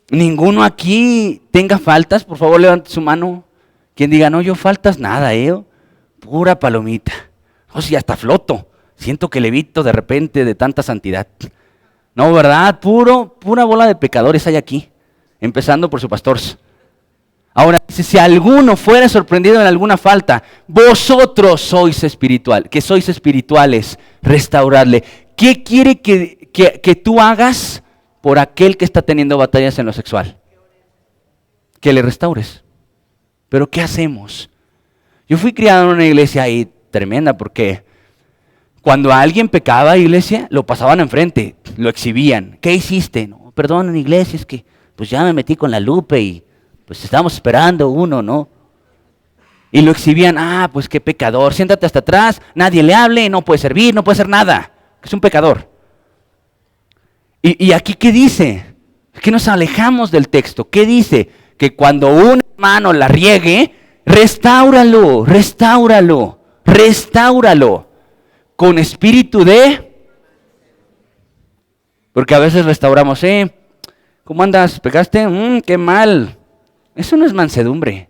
ninguno aquí tenga faltas? Por favor, levante su mano. Quien diga, no, yo faltas nada, pura palomita. Oh, sí, hasta floto. Siento que levito de repente de tanta santidad. No, ¿verdad? Pura bola de pecadores hay aquí. Empezando por su pastor. Ahora dice, si alguno fuera sorprendido en alguna falta, vosotros sois espirituales, restauradle. ¿Qué quiere que tú hagas por aquel que está teniendo batallas en lo sexual? Que le restaures. ¿Pero qué hacemos? Yo fui criado en una iglesia ahí tremenda porque cuando alguien pecaba, iglesia, lo pasaban enfrente, lo exhibían. ¿Qué hiciste? No, perdón, en iglesia es que pues ya me metí con la Lupe y pues estamos esperando uno, ¿no? Y lo exhibían, pues qué pecador, siéntate hasta atrás, nadie le hable, no puede servir, no puede hacer nada, es un pecador. ¿Y aquí qué dice? Es que nos alejamos del texto. ¿Qué dice? Que cuando un hermano la riegue, restáuralo, con espíritu de... Porque a veces restauramos, ¿cómo andas? ¿Pecaste? Qué mal. Eso no es mansedumbre.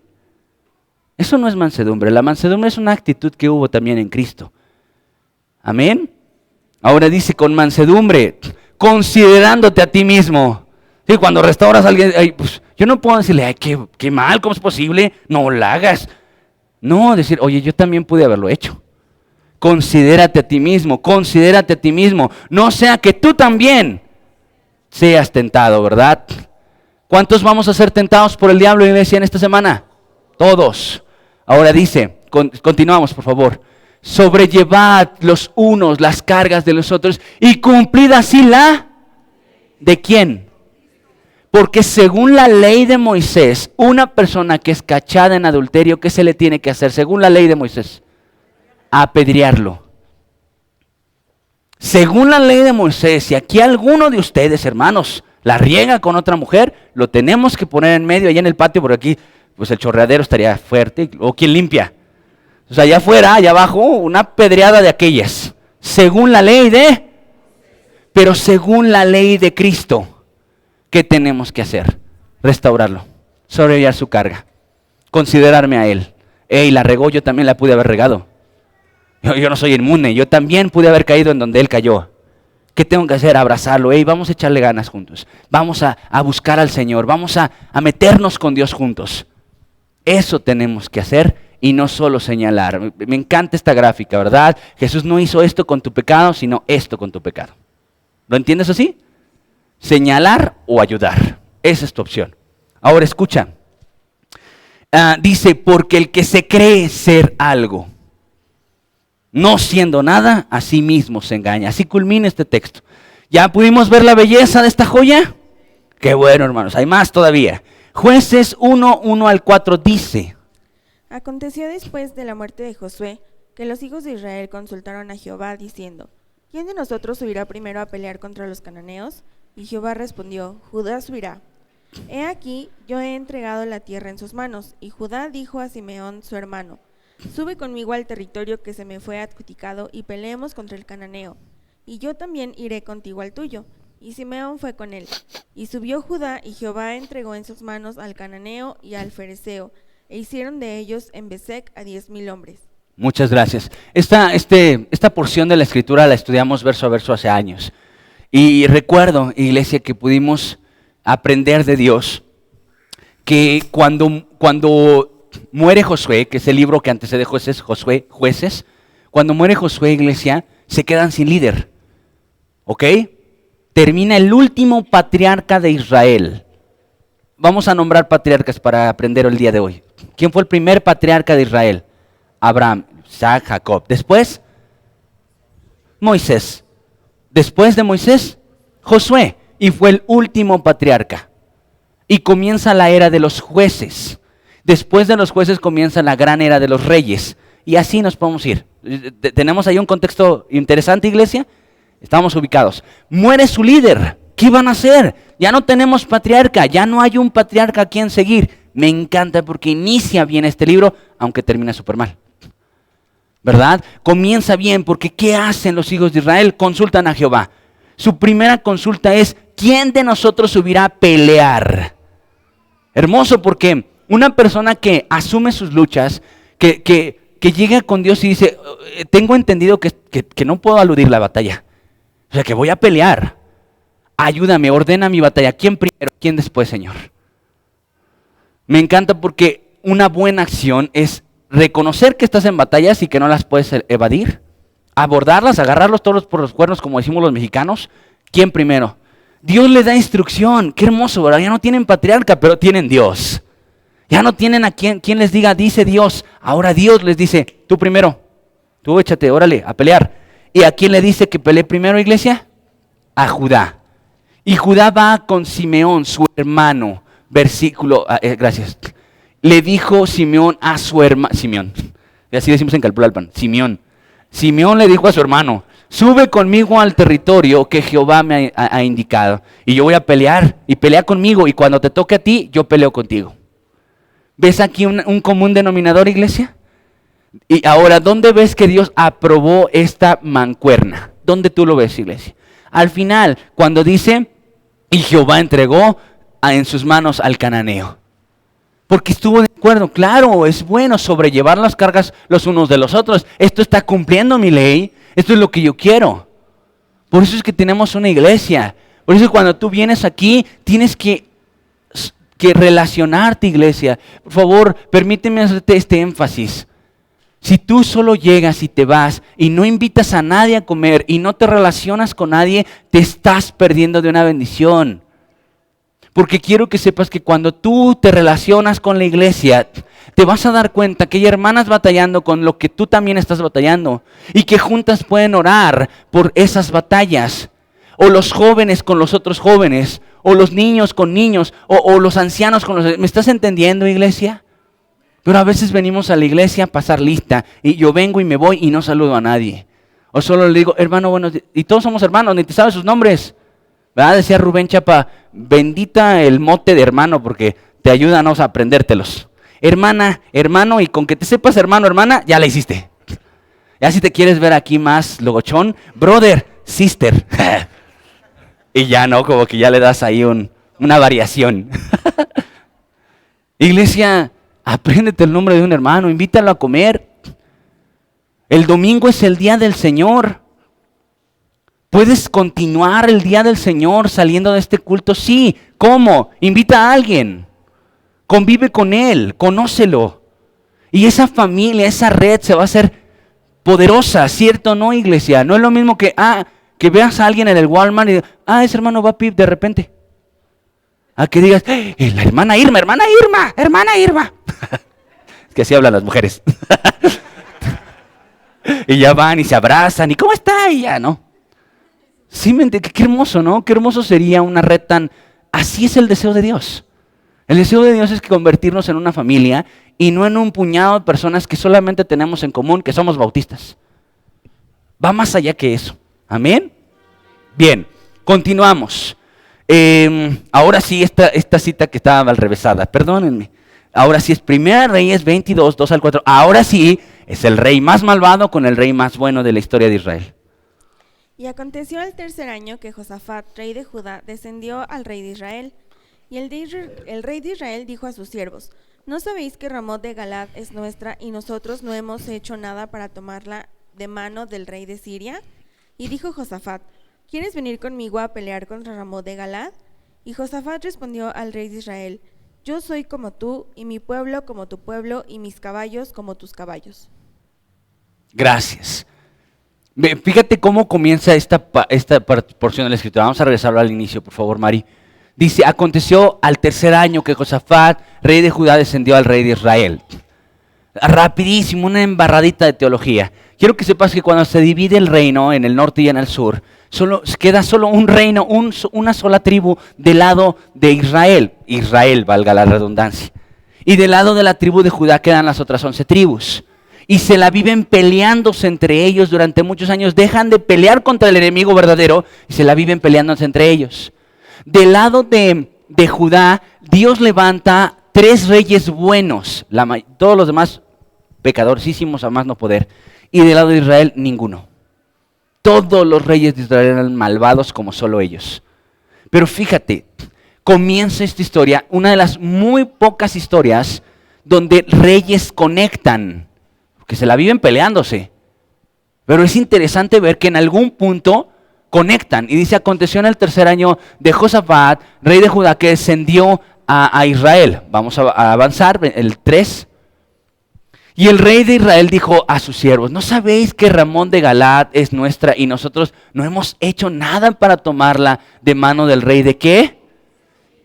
La mansedumbre es una actitud que hubo también en Cristo. Amén. Ahora dice con mansedumbre, considerándote a ti mismo. Sí, cuando restauras a alguien, pues, yo no puedo decirle, qué mal, ¿cómo es posible? No la hagas. No, decir, oye, yo también pude haberlo hecho. Considérate a ti mismo. No sea que tú también seas tentado, ¿verdad? ¿Cuántos vamos a ser tentados por el diablo, iglesia, en esta semana? Todos. Ahora dice, continuamos por favor. Sobrellevad los unos las cargas de los otros y cumplid así la... ¿De quién? Porque según la ley de Moisés, una persona que es cachada en adulterio, ¿qué se le tiene que hacer? Según la ley de Moisés, apedrearlo. Según la ley de Moisés, si aquí alguno de ustedes, hermanos, la riega con otra mujer, lo tenemos que poner en medio allá en el patio, porque aquí pues el chorreadero estaría fuerte. ¿O quién limpia? O sea, allá afuera, allá abajo, una pedreada de aquellas. Según la ley pero según la ley de Cristo, ¿qué tenemos que hacer? Restaurarlo, sobrellevar su carga, considerarme a Él. La regó, yo también la pude haber regado. Yo no soy inmune, yo también pude haber caído en donde Él cayó. ¿Qué tengo que hacer? Abrazarlo. Vamos a echarle ganas juntos. Vamos a buscar al Señor, vamos a meternos con Dios juntos. Eso tenemos que hacer. Y no solo señalar. Me encanta esta gráfica, ¿verdad? Jesús no hizo esto con tu pecado, sino esto con tu pecado. ¿Lo entiendes así? Señalar o ayudar. Esa es tu opción. Ahora escucha. Dice, porque el que se cree ser algo, no siendo nada, a sí mismo se engaña. Así culmina este texto. ¿Ya pudimos ver la belleza de esta joya? Qué bueno, hermanos. Hay más todavía. Jueces 1:1-4 dice. Aconteció después de la muerte de Josué, que los hijos de Israel consultaron a Jehová, diciendo, ¿quién de nosotros subirá primero a pelear contra los cananeos? Y Jehová respondió, Judá subirá. He aquí, yo he entregado la tierra en sus manos. Y Judá dijo a Simeón su hermano, sube conmigo al territorio que se me fue adjudicado, y peleemos contra el cananeo. Y yo también iré contigo al tuyo. Y Simeón fue con él. Y subió Judá, y Jehová entregó en sus manos al cananeo y al fereceo, e hicieron de ellos en Besec a 10,000 hombres. Muchas gracias. Esta porción de la Escritura la estudiamos verso a verso hace años. Y recuerdo, iglesia, que pudimos aprender de Dios que cuando muere Josué, que es el libro que antecede Jueces, cuando muere Josué, iglesia, se quedan sin líder. ¿Ok? Termina el último patriarca de Israel. Vamos a nombrar patriarcas para aprender el día de hoy. ¿Quién fue el primer patriarca de Israel? Abraham, Isaac, Jacob. Después, Moisés. Después de Moisés, Josué. Y fue el último patriarca. Y comienza la era de los jueces. Después de los jueces comienza la gran era de los reyes. Y así nos podemos ir. ¿Tenemos ahí un contexto interesante, iglesia? Estamos ubicados. Muere su líder. ¿Qué van a hacer? Ya no tenemos patriarca, ya no hay un patriarca a quien seguir. Me encanta porque inicia bien este libro, aunque termina súper mal. ¿Verdad? Comienza bien porque ¿qué hacen los hijos de Israel? Consultan a Jehová. Su primera consulta es, ¿quién de nosotros subirá a pelear? Hermoso porque una persona que asume sus luchas, que llega con Dios y dice, tengo entendido que no puedo aludir la batalla. O sea, que voy a pelear. Ayúdame, ordena mi batalla. ¿Quién primero? ¿Quién después, Señor? Me encanta porque una buena acción es reconocer que estás en batallas y que no las puedes evadir. Abordarlas, agarrarlos todos por los cuernos, como decimos los mexicanos. ¿Quién primero? Dios les da instrucción. Qué hermoso, ¿verdad? Ya no tienen patriarca, pero tienen Dios. Ya no tienen a quien les diga, dice Dios. Ahora Dios les dice, tú primero. Tú échate, órale, a pelear. ¿Y a quién le dice que pelee primero, iglesia? A Judá. Y Judá va con Simeón, su hermano. Gracias. Le dijo Simeón a su hermano, Simeón, y así decimos en Calpulalpan, Simeón le dijo a su hermano, sube conmigo al territorio que Jehová me ha indicado, y yo voy a pelear, y pelea conmigo, y cuando te toque a ti, yo peleo contigo. ¿Ves aquí un común denominador, iglesia? Y ahora, ¿dónde ves que Dios aprobó esta mancuerna? ¿Dónde tú lo ves, iglesia? Al final, cuando dice, y Jehová entregó en sus manos al cananeo. Porque estuvo de acuerdo, claro, es bueno sobrellevar las cargas los unos de los otros. Esto está cumpliendo mi ley, esto es lo que yo quiero. Por eso es que tenemos una iglesia. Por eso cuando tú vienes aquí, tienes que relacionarte, iglesia. Por favor, permíteme hacerte este énfasis. Si tú solo llegas y te vas y no invitas a nadie a comer y no te relacionas con nadie, te estás perdiendo de una bendición. Porque quiero que sepas que cuando tú te relacionas con la iglesia, te vas a dar cuenta que hay hermanas batallando con lo que tú también estás batallando. Y que juntas pueden orar por esas batallas. O los jóvenes con los otros jóvenes. O los niños con niños. O los ancianos con los... ¿Me estás entendiendo, iglesia? Pero a veces venimos a la iglesia a pasar lista. Y yo vengo y me voy y no saludo a nadie. O solo le digo, hermano, buenos días. Y todos somos hermanos, ni te sabes sus nombres. ¿Verdad? Decía Rubén Chapa, bendita el mote de hermano porque te ayudan a aprendértelos. Hermana, hermano, y con que te sepas hermano, hermana, ya la hiciste. Ya si te quieres ver aquí más logochón, brother, sister. Y ya no, como que ya le das ahí una variación. Iglesia, apréndete el nombre de un hermano, invítalo a comer. El domingo es el día del Señor. ¿Puedes continuar el día del Señor saliendo de este culto? Sí. ¿Cómo? Invita a alguien. Convive con él, conócelo. Y esa familia, esa red se va a hacer poderosa, ¿cierto o no, iglesia? No es lo mismo que veas a alguien en el Walmart y ese hermano va a Pip de repente. A que digas, la hermana Irma. Es que así hablan las mujeres. Y ya van y se abrazan, ¿y cómo está? Y ya, ¿no? Sí, qué hermoso, ¿no? Qué hermoso sería una red tan... Así es el deseo de Dios. El deseo de Dios es convertirnos en una familia y no en un puñado de personas que solamente tenemos en común, que somos bautistas. Va más allá que eso. ¿Amén? Bien, continuamos. Ahora sí, esta cita que estaba mal revesada, perdónenme. Ahora sí es 1 Reyes 22, 2 al 4. Ahora sí es el rey más malvado con el rey más bueno de la historia de Israel. Y aconteció el tercer año que Josafat, rey de Judá, descendió al rey de Israel. Y el rey de Israel dijo a sus siervos: ¿No sabéis que Ramot de Galad es nuestra y nosotros no hemos hecho nada para tomarla de mano del rey de Siria? Y dijo Josafat: ¿Quieres venir conmigo a pelear contra Ramot de Galad? Y Josafat respondió al rey de Israel: Yo soy como tú, y mi pueblo como tu pueblo, y mis caballos como tus caballos. Gracias. Fíjate cómo comienza esta porción de la escritura. Vamos a regresarlo al inicio, por favor, Mari. Dice, aconteció al tercer año que Josafat, rey de Judá, descendió al rey de Israel. Rapidísimo, una embarradita de teología. Quiero que sepas que cuando se divide el reino en el norte y en el sur, queda solo un reino, una sola tribu del lado de Israel. Israel, valga la redundancia. Y del lado de la tribu de Judá quedan las otras 11 tribus. Y se la viven peleándose entre ellos durante muchos años. Dejan de pelear contra el enemigo verdadero y se la viven peleándose entre ellos. Del lado de Judá, Dios levanta 3 reyes buenos. Todos los demás pecadorcísimos a más no poder. Y del lado de Israel, ninguno. Todos los reyes de Israel eran malvados como solo ellos. Pero fíjate, comienza esta historia, una de las muy pocas historias donde reyes conectan, que se la viven peleándose. Pero es interesante ver que en algún punto conectan. Y dice, aconteció en el tercer año de Josafat, rey de Judá, que descendió a Israel. Vamos a avanzar, el 3. Y el rey de Israel dijo a sus siervos: ¿No sabéis que Ramón de Galad es nuestra y nosotros no hemos hecho nada para tomarla de mano del rey de qué?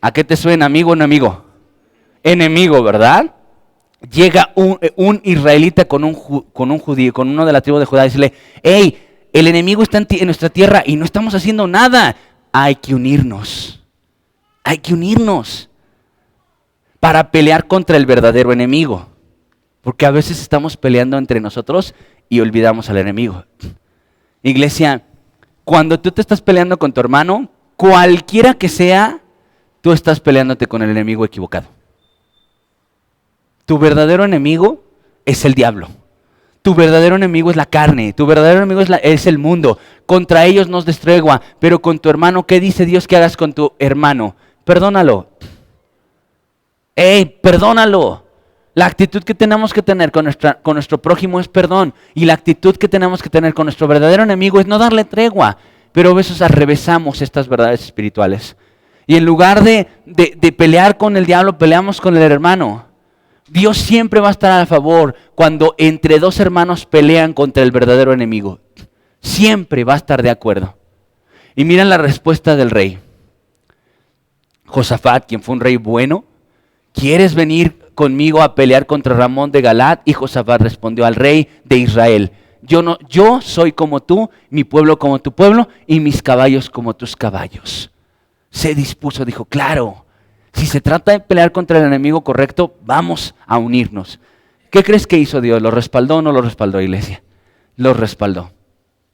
¿A qué te suena, amigo o no amigo? Enemigo, ¿verdad? Llega un israelita con un judío, con uno de la tribu de Judá, y dice: hey, el enemigo está en nuestra tierra y no estamos haciendo nada. Hay que unirnos para pelear contra el verdadero enemigo. Porque a veces estamos peleando entre nosotros y olvidamos al enemigo. Iglesia, cuando tú te estás peleando con tu hermano, cualquiera que sea, tú estás peleándote con el enemigo equivocado. Tu verdadero enemigo es el diablo. Tu verdadero enemigo es la carne. Tu verdadero enemigo es el mundo. Contra ellos nos des tregua. Pero con tu hermano, ¿qué dice Dios que hagas con tu hermano? Perdónalo. Perdónalo. La actitud que tenemos que tener con nuestro prójimo es perdón. Y la actitud que tenemos que tener con nuestro verdadero enemigo es no darle tregua. Pero a veces arrevesamos estas verdades espirituales. Y en lugar de pelear con el diablo, peleamos con el hermano. Dios siempre va a estar a favor cuando entre 2 hermanos pelean contra el verdadero enemigo. Siempre va a estar de acuerdo. Y miren la respuesta del rey. Josafat, quien fue un rey bueno: ¿quieres venir conmigo a pelear contra Ramón de Galad? Y Josafat respondió al rey de Israel: yo soy como tú, mi pueblo como tu pueblo, y mis caballos como tus caballos. Se dispuso, dijo: claro, si se trata de pelear contra el enemigo correcto, vamos a unirnos. ¿Qué crees que hizo Dios? ¿Lo respaldó o no lo respaldó, iglesia? Lo respaldó.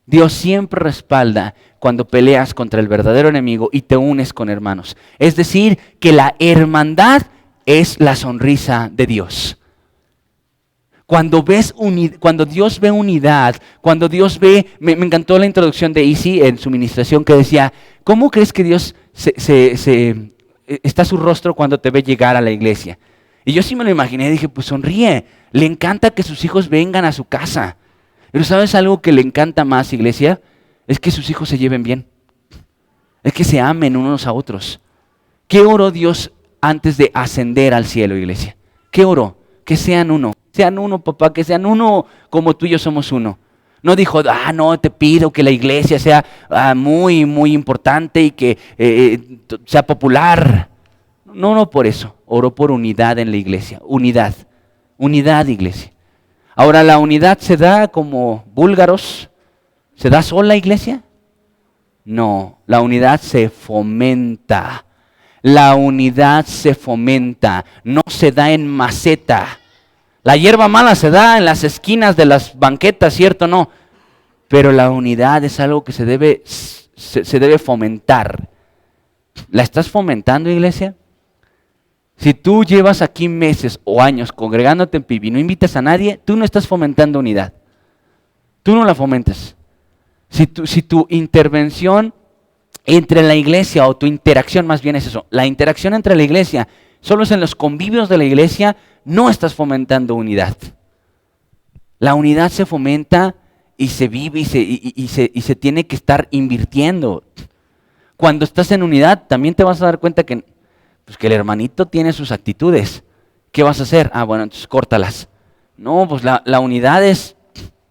Dios siempre respalda cuando peleas contra el verdadero enemigo y te unes con hermanos. Es decir, que la hermandad es la sonrisa de Dios. Cuando Dios ve unidad, cuando Dios ve, me encantó la introducción de Easy en su ministración que decía, ¿cómo crees que Dios está su rostro cuando te ve llegar a la iglesia? Y yo sí me lo imaginé, dije, pues sonríe, le encanta que sus hijos vengan a su casa. Pero ¿sabes algo que le encanta más, iglesia? Es que sus hijos se lleven bien, es que se amen unos a otros. ¿Qué oró Dios antes de ascender al cielo, iglesia? ¿Qué oró? Que sean uno. Sean uno, papá, que sean uno como tú y yo somos uno. No dijo, no, te pido que la iglesia sea muy, muy importante y que sea popular. No por eso. Oró por unidad en la iglesia. Unidad, iglesia. Ahora, ¿la unidad se da como búlgaros? ¿Se da sola, iglesia? No, la unidad se fomenta. La unidad se fomenta, no se da en maceta. La hierba mala se da en las esquinas de las banquetas, ¿cierto? No. Pero la unidad es algo que se debe fomentar. ¿La estás fomentando, iglesia? Si tú llevas aquí meses o años congregándote en PIB y no invitas a nadie, tú no estás fomentando unidad. Tú no la fomentas. Si tu intervención entre la iglesia, o tu interacción más bien es eso, la interacción entre la iglesia solo es en los convivios de la iglesia, no estás fomentando unidad. La unidad se fomenta y se vive y se tiene que estar invirtiendo. Cuando estás en unidad, también te vas a dar cuenta que el hermanito tiene sus actitudes. ¿Qué vas a hacer? Bueno, entonces córtalas. No, pues la unidad es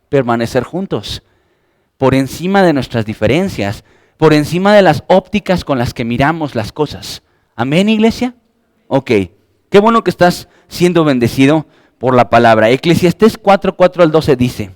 permanecer juntos, por encima de nuestras diferencias, por encima de las ópticas con las que miramos las cosas. ¿Amén, iglesia? Ok, qué bueno que estás siendo bendecido por la palabra. Eclesiastés 4:4 al 12 dice: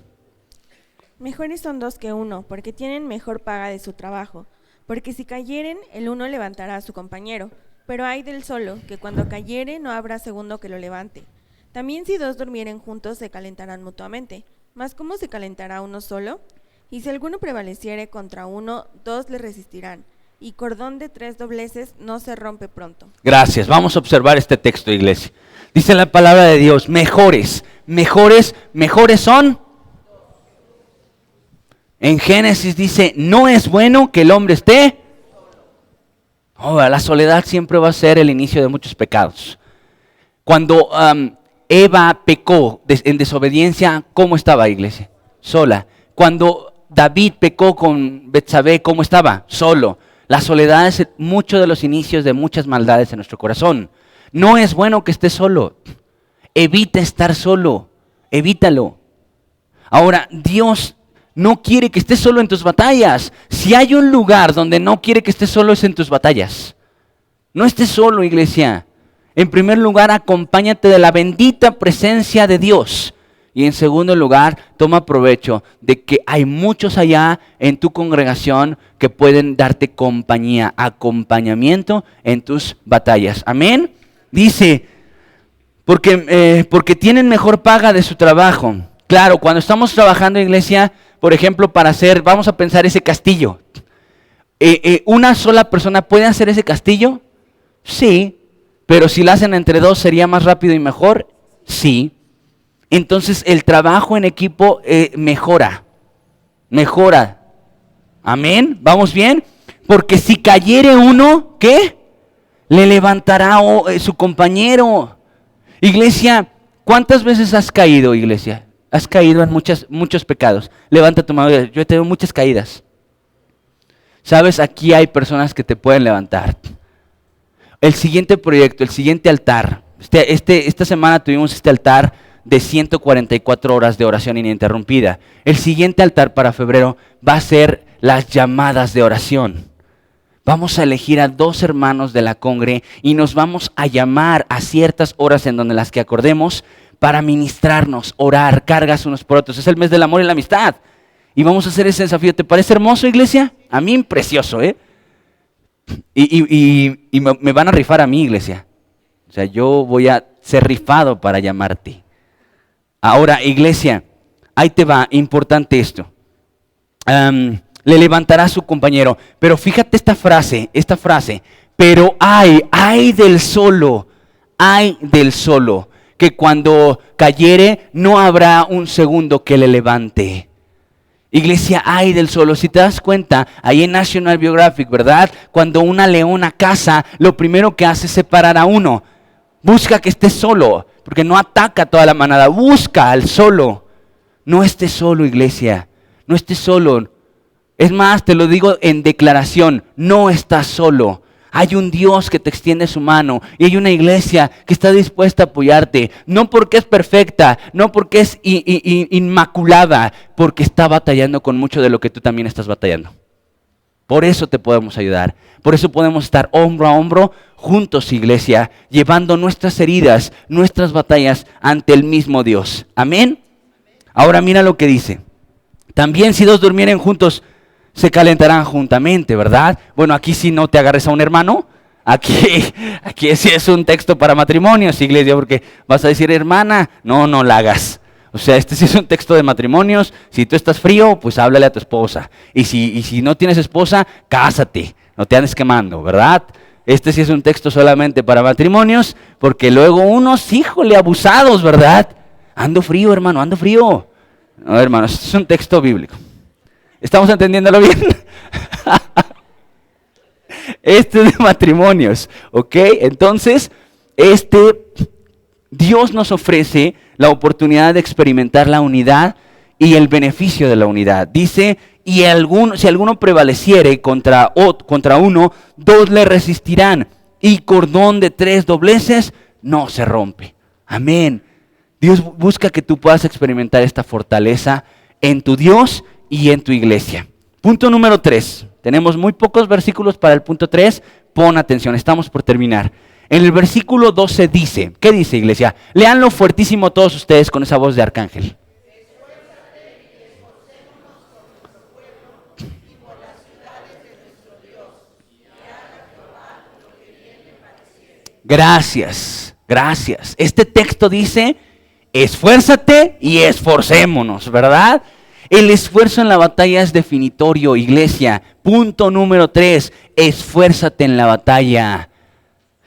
Mejores son dos que uno, porque tienen mejor paga de su trabajo. Porque si cayeren, el uno levantará a su compañero. Pero hay del solo, que cuando cayere no habrá segundo que lo levante. También si dos durmieren juntos, se calentarán mutuamente. Mas ¿cómo se calentará uno solo? Y si alguno prevaleciere contra uno, dos le resistirán. Y cordón de 3 dobleces no se rompe pronto. Gracias. Vamos a observar este texto, iglesia. Dice la palabra de Dios, mejores son. En Génesis dice, no es bueno que el hombre esté. La soledad siempre va a ser el inicio de muchos pecados. Cuando Eva pecó en desobediencia, ¿cómo estaba, iglesia? Sola. Cuando David pecó con Betsabé, ¿cómo estaba? Solo. La soledad es mucho de los inicios de muchas maldades en nuestro corazón. No es bueno que estés solo. Evita estar solo. Evítalo. Ahora, Dios no quiere que estés solo en tus batallas. Si hay un lugar donde no quiere que estés solo es en tus batallas. No estés solo, iglesia. En primer lugar, acompáñate de la bendita presencia de Dios. Y en segundo lugar, toma provecho de que hay muchos allá en tu congregación que pueden darte compañía, acompañamiento en tus batallas. Amén. Dice, porque tienen mejor paga de su trabajo. Claro, cuando estamos trabajando, iglesia, por ejemplo, vamos a pensar ese castillo. ¿Una sola persona puede hacer ese castillo? Sí. Pero si lo hacen entre dos, ¿sería más rápido y mejor? Sí. Entonces el trabajo en equipo mejora. Amén. ¿Vamos bien? Porque si cayere uno, ¿qué? Le levantará su compañero. Iglesia, ¿cuántas veces has caído, iglesia? Has caído en muchos pecados. Levanta tu mano. Yo he tenido muchas caídas. ¿Sabes? Aquí hay personas que te pueden levantar. El siguiente proyecto, el siguiente altar. Esta semana tuvimos este altar de 144 horas de oración ininterrumpida. El siguiente altar para febrero va a ser las llamadas de oración. Vamos a elegir a 2 hermanos de la congre y nos vamos a llamar a ciertas horas en donde las que acordemos para ministrarnos, orar, cargas unos por otros. Es el mes del amor y la amistad. Y vamos a hacer ese desafío. ¿Te parece hermoso, iglesia? A mí precioso, ¿eh? Y me van a rifar a mí, iglesia. O sea, yo voy a ser rifado para llamarte. Ahora, iglesia, ahí te va, importante esto. Le levantará a su compañero. Pero fíjate esta frase. Pero ay del solo ay del solo, que cuando cayere no habrá un segundo que le levante. Iglesia, ay del solo. Si te das cuenta, ahí en National Geographic, ¿verdad? Cuando una leona caza, lo primero que hace es separar a uno. Busca que esté solo, porque no ataca a toda la manada. Busca al solo. No estés solo, iglesia. No estés solo. Es más, te lo digo en declaración, no estás solo. Hay un Dios que te extiende su mano y hay una iglesia que está dispuesta a apoyarte. No porque es perfecta, no porque es inmaculada, porque está batallando con mucho de lo que tú también estás batallando. Por eso te podemos ayudar. Por eso podemos estar hombro a hombro juntos, iglesia, llevando nuestras heridas, nuestras batallas ante el mismo Dios. Amén. Ahora mira lo que dice. También si dos durmieren juntos, se calentarán juntamente, ¿verdad? Bueno, aquí sí no te agarres a un hermano. Aquí sí es un texto para matrimonios, iglesia, porque vas a decir, hermana, no la hagas. O sea, este sí es un texto de matrimonios. Si tú estás frío, pues háblale a tu esposa. Y si no tienes esposa, cásate. No te andes quemando, ¿verdad? Este sí es un texto solamente para matrimonios, porque luego unos, híjole, abusados, ¿verdad? Ando frío, hermano, ando frío. No, hermano, este es un texto bíblico. ¿Estamos entendiéndolo bien? Este es de matrimonios, ¿ok? Entonces, Dios nos ofrece la oportunidad de experimentar la unidad y el beneficio de la unidad. Dice, si alguno prevaleciere contra uno, dos le resistirán, y cordón de 3 dobleces no se rompe. Amén. Dios busca que tú puedas experimentar esta fortaleza en tu Dios y en tu iglesia. Punto número 3. Tenemos muy pocos versículos para el punto 3. Pon atención, estamos por terminar. En el versículo 12 dice, ¿qué dice, iglesia? Léanlo fuertísimo todos ustedes con esa voz de arcángel. Gracias. Este texto dice, esfuérzate y esforcémonos, ¿verdad? El esfuerzo en la batalla es definitorio, iglesia. Punto número 3, esfuérzate en la batalla.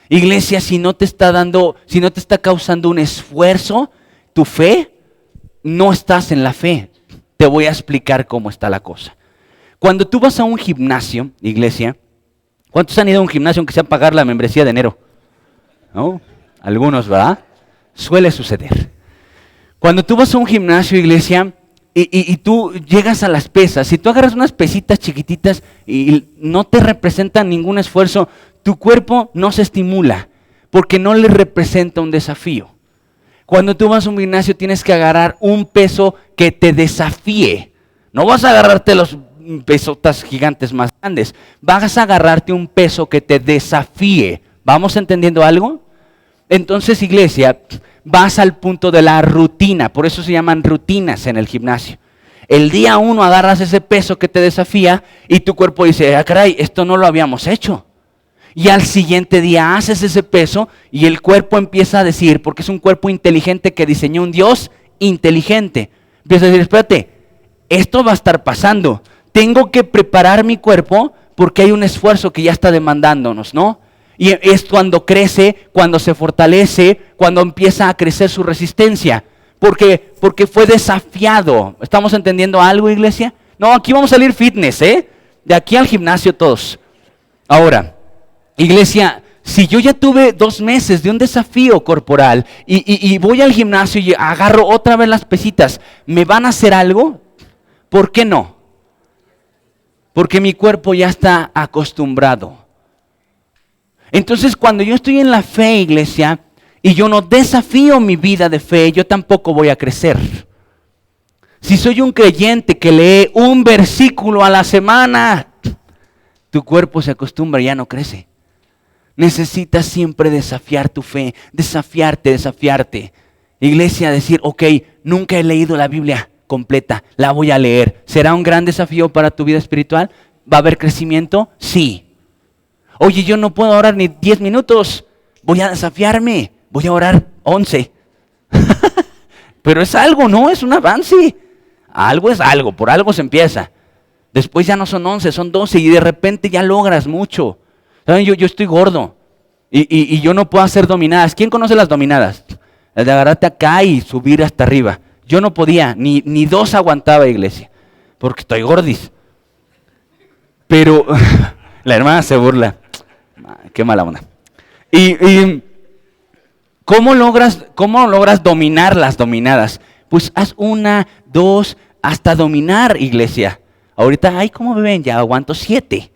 Iglesia, si no te está causando un esfuerzo, tu fe, no estás en la fe. Te voy a explicar cómo está la cosa. Cuando tú vas a un gimnasio, iglesia, ¿cuántos han ido a un gimnasio aunque sea pagar la membresía de enero? ¿No? Algunos, ¿verdad? Suele suceder. Cuando tú vas a un gimnasio, iglesia, y tú llegas a las pesas, si tú agarras unas pesitas chiquititas y no te representan ningún esfuerzo, tu cuerpo no se estimula porque no le representa un desafío. Cuando tú vas a un gimnasio tienes que agarrar un peso que te desafíe. No vas a agarrarte los pesotas gigantes más grandes, vas a agarrarte un peso que te desafíe. ¿Vamos entendiendo algo? Entonces, iglesia, vas al punto de la rutina, por eso se llaman rutinas en el gimnasio. El día 1 agarras ese peso que te desafía y tu cuerpo dice, caray, esto no lo habíamos hecho. Y al siguiente día haces ese peso y el cuerpo empieza a decir, porque es un cuerpo inteligente que diseñó un Dios inteligente. Empieza a decir, espérate, esto va a estar pasando. Tengo que preparar mi cuerpo porque hay un esfuerzo que ya está demandándonos, ¿no? Y es cuando crece, cuando se fortalece, cuando empieza a crecer su resistencia. Porque fue desafiado. ¿Estamos entendiendo algo, iglesia? No, aquí vamos a salir fitness, ¿eh? De aquí al gimnasio todos. Ahora, iglesia, si yo ya tuve 2 meses de un desafío corporal y voy al gimnasio y agarro otra vez las pesitas, ¿me van a hacer algo? ¿Por qué no? Porque mi cuerpo ya está acostumbrado. Entonces, cuando yo estoy en la fe, iglesia, y yo no desafío mi vida de fe, yo tampoco voy a crecer. Si soy un creyente que lee un versículo a la semana, tu cuerpo se acostumbra y ya no crece. Necesitas siempre desafiar tu fe, desafiarte. Iglesia, decir, ok, nunca he leído la Biblia completa, la voy a leer. ¿Será un gran desafío para tu vida espiritual? ¿Va a haber crecimiento? Sí. Oye, yo no puedo orar ni 10 minutos, voy a desafiarme, voy a orar 11. Pero es algo, ¿no? Es un avance. Algo es algo, por algo se empieza. Después ya no son 11, son 12 y de repente ya logras mucho. ¿Saben? Yo estoy gordo Y yo no puedo hacer dominadas. ¿Quién conoce las dominadas? Las de agarrarte acá y subir hasta arriba. Yo no podía, ni 2 aguantaba, iglesia, porque estoy gordis. Pero la hermana se burla. Qué mala onda. Y ¿cómo logras dominar las dominadas? Pues haz 1, 2, hasta dominar, iglesia. Ahorita, ay, ¿cómo me ven? Ya aguanto 7.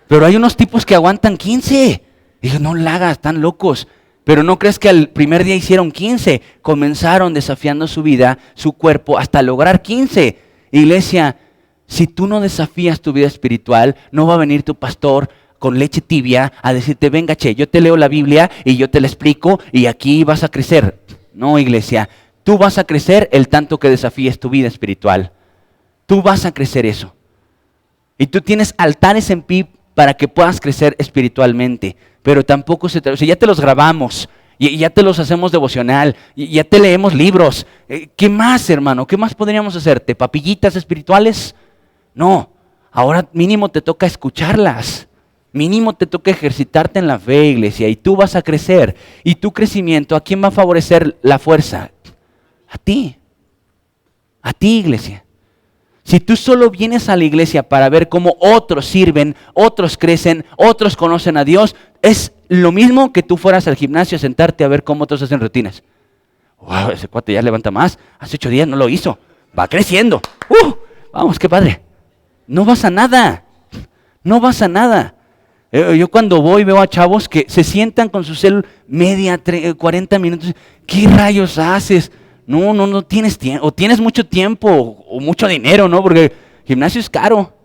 Pero hay unos tipos que aguantan 15. Digo, no la hagas, están locos. Pero no crees que al primer día hicieron 15. Comenzaron desafiando su vida, su cuerpo, hasta lograr 15. Iglesia, si tú no desafías tu vida espiritual, no va a venir tu pastor con leche tibia a decirte, venga, che, yo te leo la Biblia y yo te la explico y aquí vas a crecer. No, iglesia, tú vas a crecer el tanto que desafíes tu vida espiritual. Tú vas a crecer eso. Y tú tienes altares en PIB para que puedas crecer espiritualmente. Pero tampoco o sea, ya te los grabamos, y ya te los hacemos devocional, y ya te leemos libros. ¿Qué más, hermano? ¿Qué más podríamos hacerte? ¿Papillitas espirituales? No, ahora mínimo te toca escucharlas. Mínimo te toca ejercitarte en la fe, iglesia, y tú vas a crecer. Y tu crecimiento, ¿a quién va a favorecer la fuerza? A ti, iglesia. Si tú solo vienes a la iglesia para ver cómo otros sirven, otros crecen, otros conocen a Dios, es lo mismo que tú fueras al gimnasio a sentarte a ver cómo otros hacen rutinas. Wow, ese cuate ya levanta más. Hace 8 días no lo hizo. Va creciendo. Vamos, qué padre. No vas a nada. No vas a nada. Yo cuando voy veo a chavos que se sientan con su cel media, 40 minutos. ¿Qué rayos haces? No tienes tiempo, o tienes mucho tiempo, o mucho dinero, ¿no? Porque el gimnasio es caro.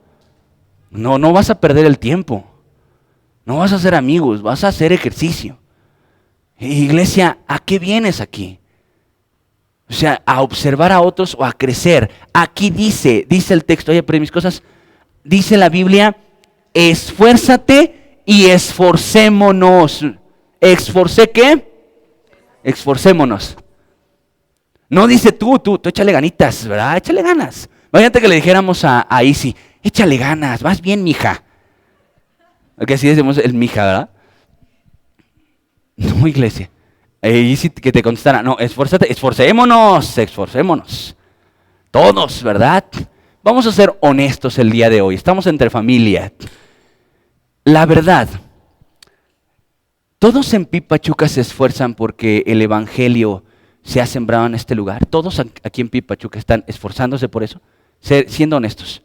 No vas a perder el tiempo. No vas a hacer amigos, vas a hacer ejercicio. Iglesia, ¿a qué vienes aquí? O sea, a observar a otros o a crecer. Aquí dice el texto, oye, pero mis cosas, dice la Biblia, esfuérzate y esforcémonos. ¿Esforcé qué? Esforcémonos. No dice tú échale ganitas, ¿verdad? Échale ganas. Imagínate que le dijéramos a Isi, échale ganas, vas bien, mija. Porque así decimos el mija, ¿verdad? No, iglesia. Isi que te contestara, no, esfuérzate, esforcémonos. Todos, ¿verdad? Vamos a ser honestos el día de hoy, estamos entre familia. La verdad, todos en PIB Pachuca se esfuerzan porque el evangelio se ha sembrado en este lugar. Todos aquí en PIB Pachuca están esforzándose por eso, siendo honestos.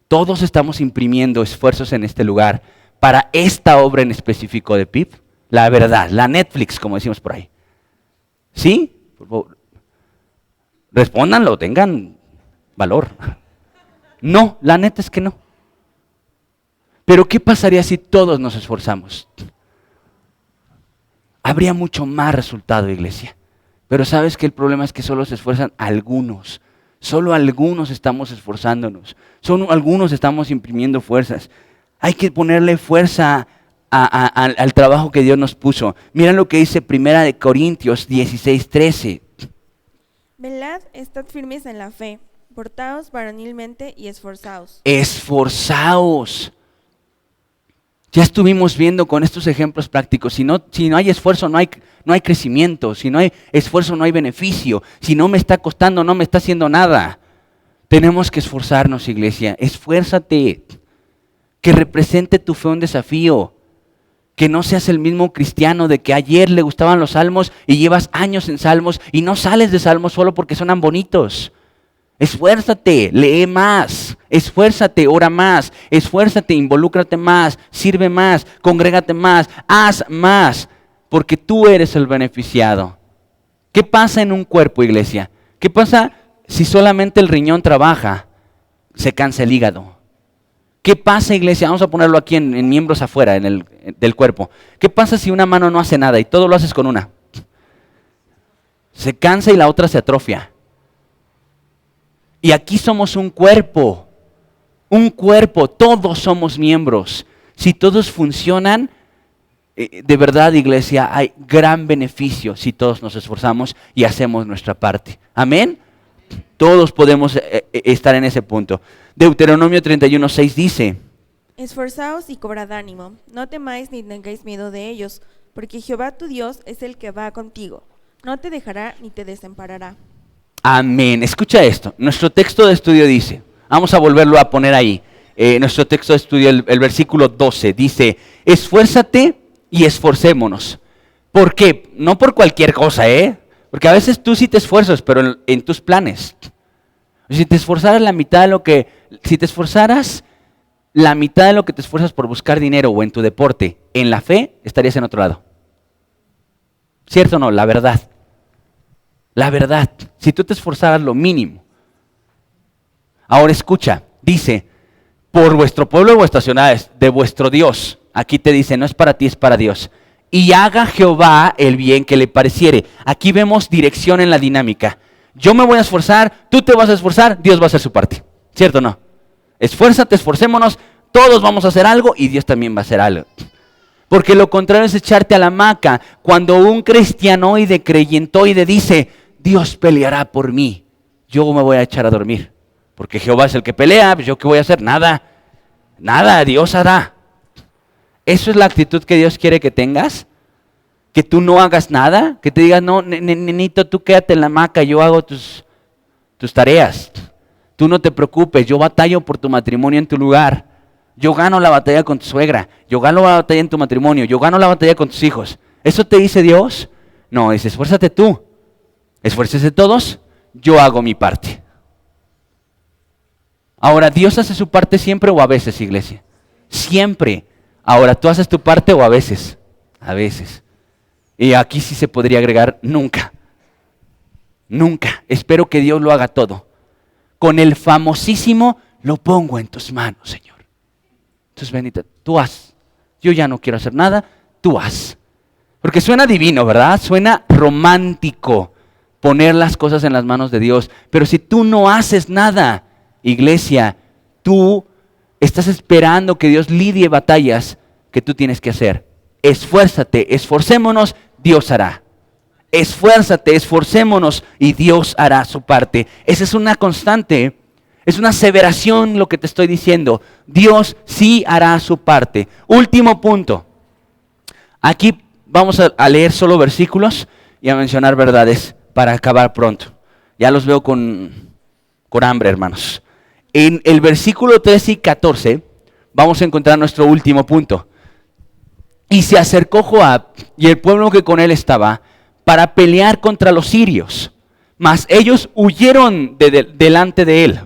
Todos estamos imprimiendo esfuerzos en este lugar para esta obra en específico de PIB. La verdad, la Netflix, como decimos por ahí. ¿Sí? Por favor. Respóndanlo, tengan valor. No, la neta es que no. Pero ¿qué pasaría si todos nos esforzamos? Habría mucho más resultado, iglesia. Pero ¿sabes qué? El problema es que solo se esfuerzan algunos. Solo algunos estamos esforzándonos. Solo algunos estamos imprimiendo fuerzas. Hay que ponerle fuerza al trabajo que Dios nos puso. Mira lo que dice 1 Corintios 16:13. Velad, estad firmes en la fe, portaos varonilmente y esforzaos. Esforzaos. Ya estuvimos viendo con estos ejemplos prácticos, si no hay esfuerzo no hay crecimiento, si no hay esfuerzo no hay beneficio, si no me está costando no me está haciendo nada. Tenemos que esforzarnos, iglesia, esfuérzate, que represente tu fe un desafío, que no seas el mismo cristiano de que ayer le gustaban los salmos y llevas años en salmos y no sales de salmos solo porque sonan bonitos. Esfuérzate, lee más, esfuérzate, ora más, esfuérzate, involúcrate más, sirve más, congrégate más, haz más, porque tú eres el beneficiado. ¿Qué pasa en un cuerpo, iglesia? ¿Qué pasa si solamente el riñón trabaja? Se cansa el hígado. ¿Qué pasa, iglesia? Vamos a ponerlo aquí en miembros afuera del cuerpo. ¿Qué pasa si una mano no hace nada y todo lo haces con una? Se cansa y la otra se atrofia. Y aquí somos un cuerpo, todos somos miembros. Si todos funcionan, de verdad, iglesia, hay gran beneficio si todos nos esforzamos y hacemos nuestra parte. ¿Amén? Todos podemos estar en ese punto. Deuteronomio 31:6 dice: Esforzaos y cobrad ánimo, no temáis ni tengáis miedo de ellos, porque Jehová tu Dios es el que va contigo. No te dejará ni te desamparará. Amén. Escucha esto. Nuestro texto de estudio dice, vamos a volverlo a poner ahí. Nuestro texto de estudio, el versículo 12, dice, esfuérzate y esforcémonos. ¿Por qué? No por cualquier cosa, porque a veces tú sí te esfuerzas, pero en tus planes. Si te esforzaras la mitad de lo que, si te esforzaras la mitad de lo que te esfuerzas por buscar dinero o en tu deporte, en la fe, estarías en otro lado. ¿Cierto o no? La verdad. La verdad. Si tú te esforzaras lo mínimo. Ahora escucha, dice, por vuestro pueblo y vuestras ciudades, de vuestro Dios. Aquí te dice, no es para ti, es para Dios. Y haga Jehová el bien que le pareciere. Aquí vemos dirección en la dinámica. Yo me voy a esforzar, tú te vas a esforzar, Dios va a hacer su parte. ¿Cierto o no? Esfuérzate, esforcémonos, todos vamos a hacer algo y Dios también va a hacer algo. Porque lo contrario es echarte a la hamaca. Cuando un cristianoide, creyentoide dice, Dios peleará por mí, yo me voy a echar a dormir. Porque Jehová es el que pelea, pues yo qué voy a hacer, nada, Dios hará. ¿Eso es la actitud que Dios quiere que tengas? Que tú no hagas nada, que te digas, no, nenito, tú quédate en la hamaca, yo hago tus tareas. Tú no te preocupes, yo batallo por tu matrimonio en tu lugar. Yo gano la batalla con tu suegra, yo gano la batalla en tu matrimonio, yo gano la batalla con tus hijos. ¿Eso te dice Dios? No, dice, esfuérzate tú, esfuércese todos, yo hago mi parte. Ahora, ¿Dios hace su parte siempre o a veces, iglesia? Siempre. Ahora, ¿tú haces tu parte o a veces? A veces. Y aquí sí se podría agregar nunca. Nunca. Espero que Dios lo haga todo. Con el famosísimo, lo pongo en tus manos, Señor. Entonces, bendita, tú haz. Yo ya no quiero hacer nada, tú haz. Porque suena divino, ¿verdad? Suena romántico poner las cosas en las manos de Dios. Pero si tú no haces nada, iglesia, tú estás esperando que Dios lidie batallas que tú tienes que hacer. Esfuérzate, esforcémonos, Dios hará. Esfuérzate, esforcémonos y Dios hará su parte. Esa es una constante, es una aseveración lo que te estoy diciendo. Dios sí hará su parte. Último punto. Aquí vamos a leer solo versículos y a mencionar verdades para acabar pronto. Ya los veo con hambre, hermanos. En el versículo 13 y 14 vamos a encontrar nuestro último punto. Y se acercó Joab y el pueblo que con él estaba para pelear contra los sirios, mas ellos huyeron delante de él.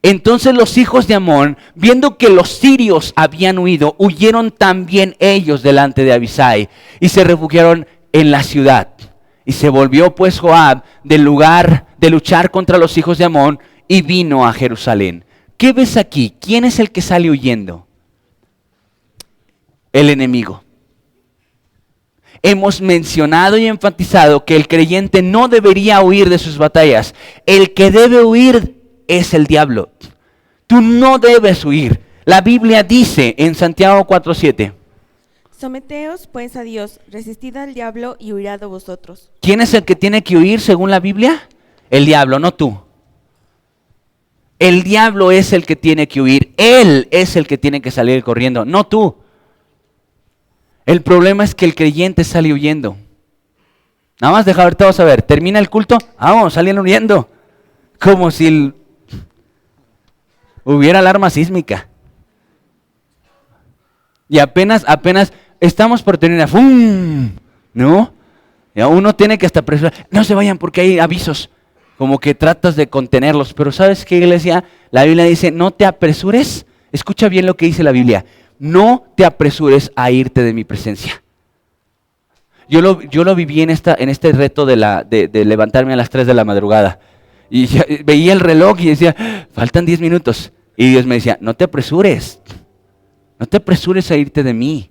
Entonces los hijos de Amón, viendo que los sirios habían huido, huyeron también ellos delante de Abisai y se refugiaron en la ciudad. Y se volvió pues Joab del lugar de luchar contra los hijos de Amón y vino a Jerusalén. ¿Qué ves aquí? ¿Quién es el que sale huyendo? El enemigo. Hemos mencionado y enfatizado que el creyente no debería huir de sus batallas. El que debe huir es el diablo. Tú no debes huir. La Biblia dice en Santiago 4:7. Someteos pues a Dios, resistid al diablo y huirá de vosotros. ¿Quién es el que tiene que huir según la Biblia? El diablo, no tú. El diablo es el que tiene que huir. Él es el que tiene que salir corriendo, no tú. El problema es que el creyente sale huyendo. Nada más deja, ahorita vas a ver, termina el culto, vamos, salen huyendo. Como si hubiera alarma sísmica. Y apenas estamos por terminar, ¡fum! ¿No? Y uno tiene que hasta presionar, no se vayan porque hay avisos. Como que tratas de contenerlos. Pero ¿sabes qué, iglesia? La Biblia dice, no te apresures. Escucha bien lo que dice la Biblia. No te apresures a irte de mi presencia. Yo lo viví en este reto de levantarme a las 3 de la madrugada. Y veía el reloj y decía, faltan 10 minutos. Y Dios me decía, no te apresures. No te apresures a irte de mí.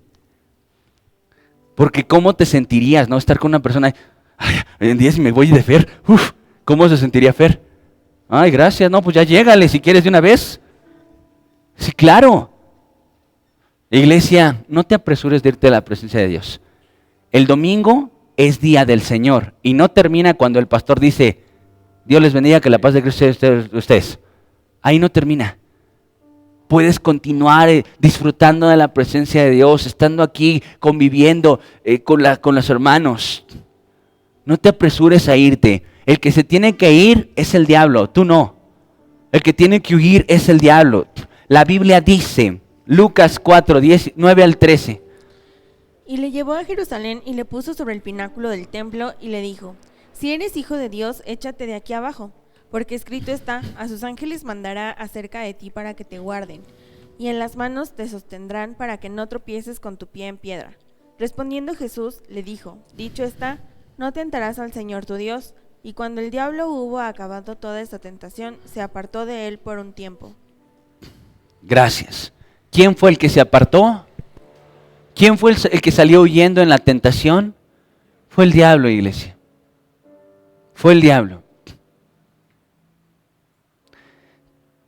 Porque ¿cómo te sentirías, no? Estar con una persona, ay, en 10 me voy de Fer. Uf, ¿cómo se sentiría Fer? Ay, gracias, no, pues ya llégale si quieres de una vez. Sí, claro. Iglesia, no te apresures de irte a la presencia de Dios. El domingo es día del Señor y no termina cuando el pastor dice, Dios les bendiga, que la paz de Cristo esté con ustedes. Ahí no termina. puedes continuar disfrutando de la presencia de Dios, estando aquí, conviviendo con los hermanos. No te apresures a irte. El que se tiene que ir es el diablo, tú no. El que tiene que huir es el diablo. La Biblia dice, Lucas 4, 9 al 13. Y le llevó a Jerusalén y le puso sobre el pináculo del templo y le dijo: si eres hijo de Dios, échate de aquí abajo, porque escrito está: a sus ángeles mandará acerca de ti para que te guarden, y en las manos te sostendrán para que no tropieces con tu pie en piedra. Respondiendo Jesús le dijo: dicho está, no tentarás al Señor tu Dios. Y cuando el diablo hubo acabado toda esta tentación, se apartó de él por un tiempo. Gracias. ¿Quién fue el que se apartó? ¿Quién fue el que salió huyendo en la tentación? Fue el diablo, iglesia. Fue el diablo.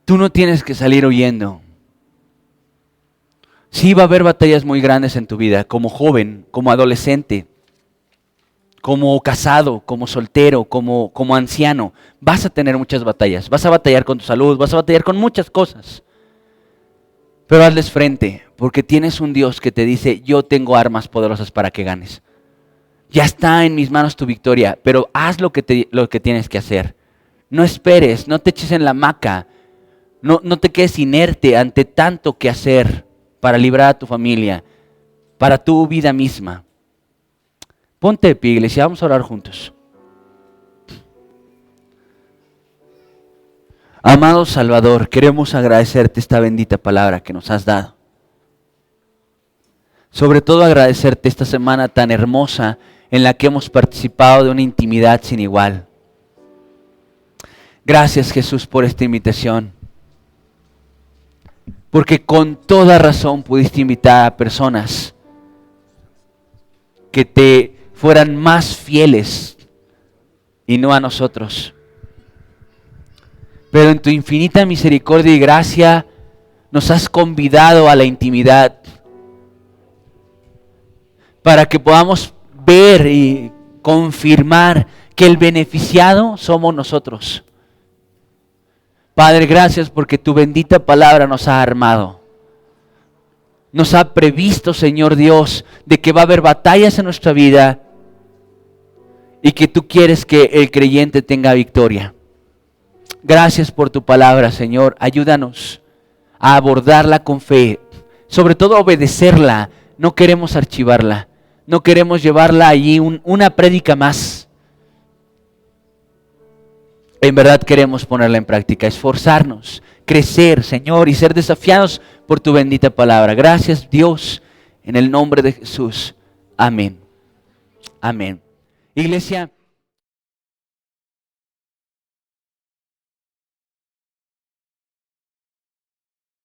Tú no tienes que salir huyendo. Sí va a haber batallas muy grandes en tu vida, como joven, como adolescente, como casado, como soltero, como anciano. Vas a tener muchas batallas. Vas a batallar con tu salud, vas a batallar con muchas cosas. Pero hazles frente, porque tienes un Dios que te dice: yo tengo armas poderosas para que ganes. Ya está en mis manos tu victoria, pero haz lo que tienes que hacer. No esperes, no te eches en la hamaca, no te quedes inerte ante tanto que hacer para librar a tu familia, para tu vida misma. Ponte de pie, iglesia, vamos a orar juntos. Amado Salvador, queremos agradecerte esta bendita palabra que nos has dado. Sobre todo agradecerte esta semana tan hermosa en la que hemos participado de una intimidad sin igual. Gracias, Jesús, por esta invitación. Porque con toda razón pudiste invitar a personas que te fueran más fieles y no a nosotros. Pero en tu infinita misericordia y gracia nos has convidado a la intimidad para que podamos ver y confirmar que el beneficiado somos nosotros. Padre, gracias porque tu bendita palabra nos ha armado. Nos ha previsto, Señor Dios, de que va a haber batallas en nuestra vida y que tú quieres que el creyente tenga victoria. Gracias por tu palabra, Señor. Ayúdanos a abordarla con fe, sobre todo a obedecerla. No queremos archivarla, no queremos llevarla allí una prédica más. En verdad queremos ponerla en práctica, esforzarnos, crecer, Señor, y ser desafiados por tu bendita palabra. Gracias, Dios, en el nombre de Jesús. Amén. Amén. Iglesia.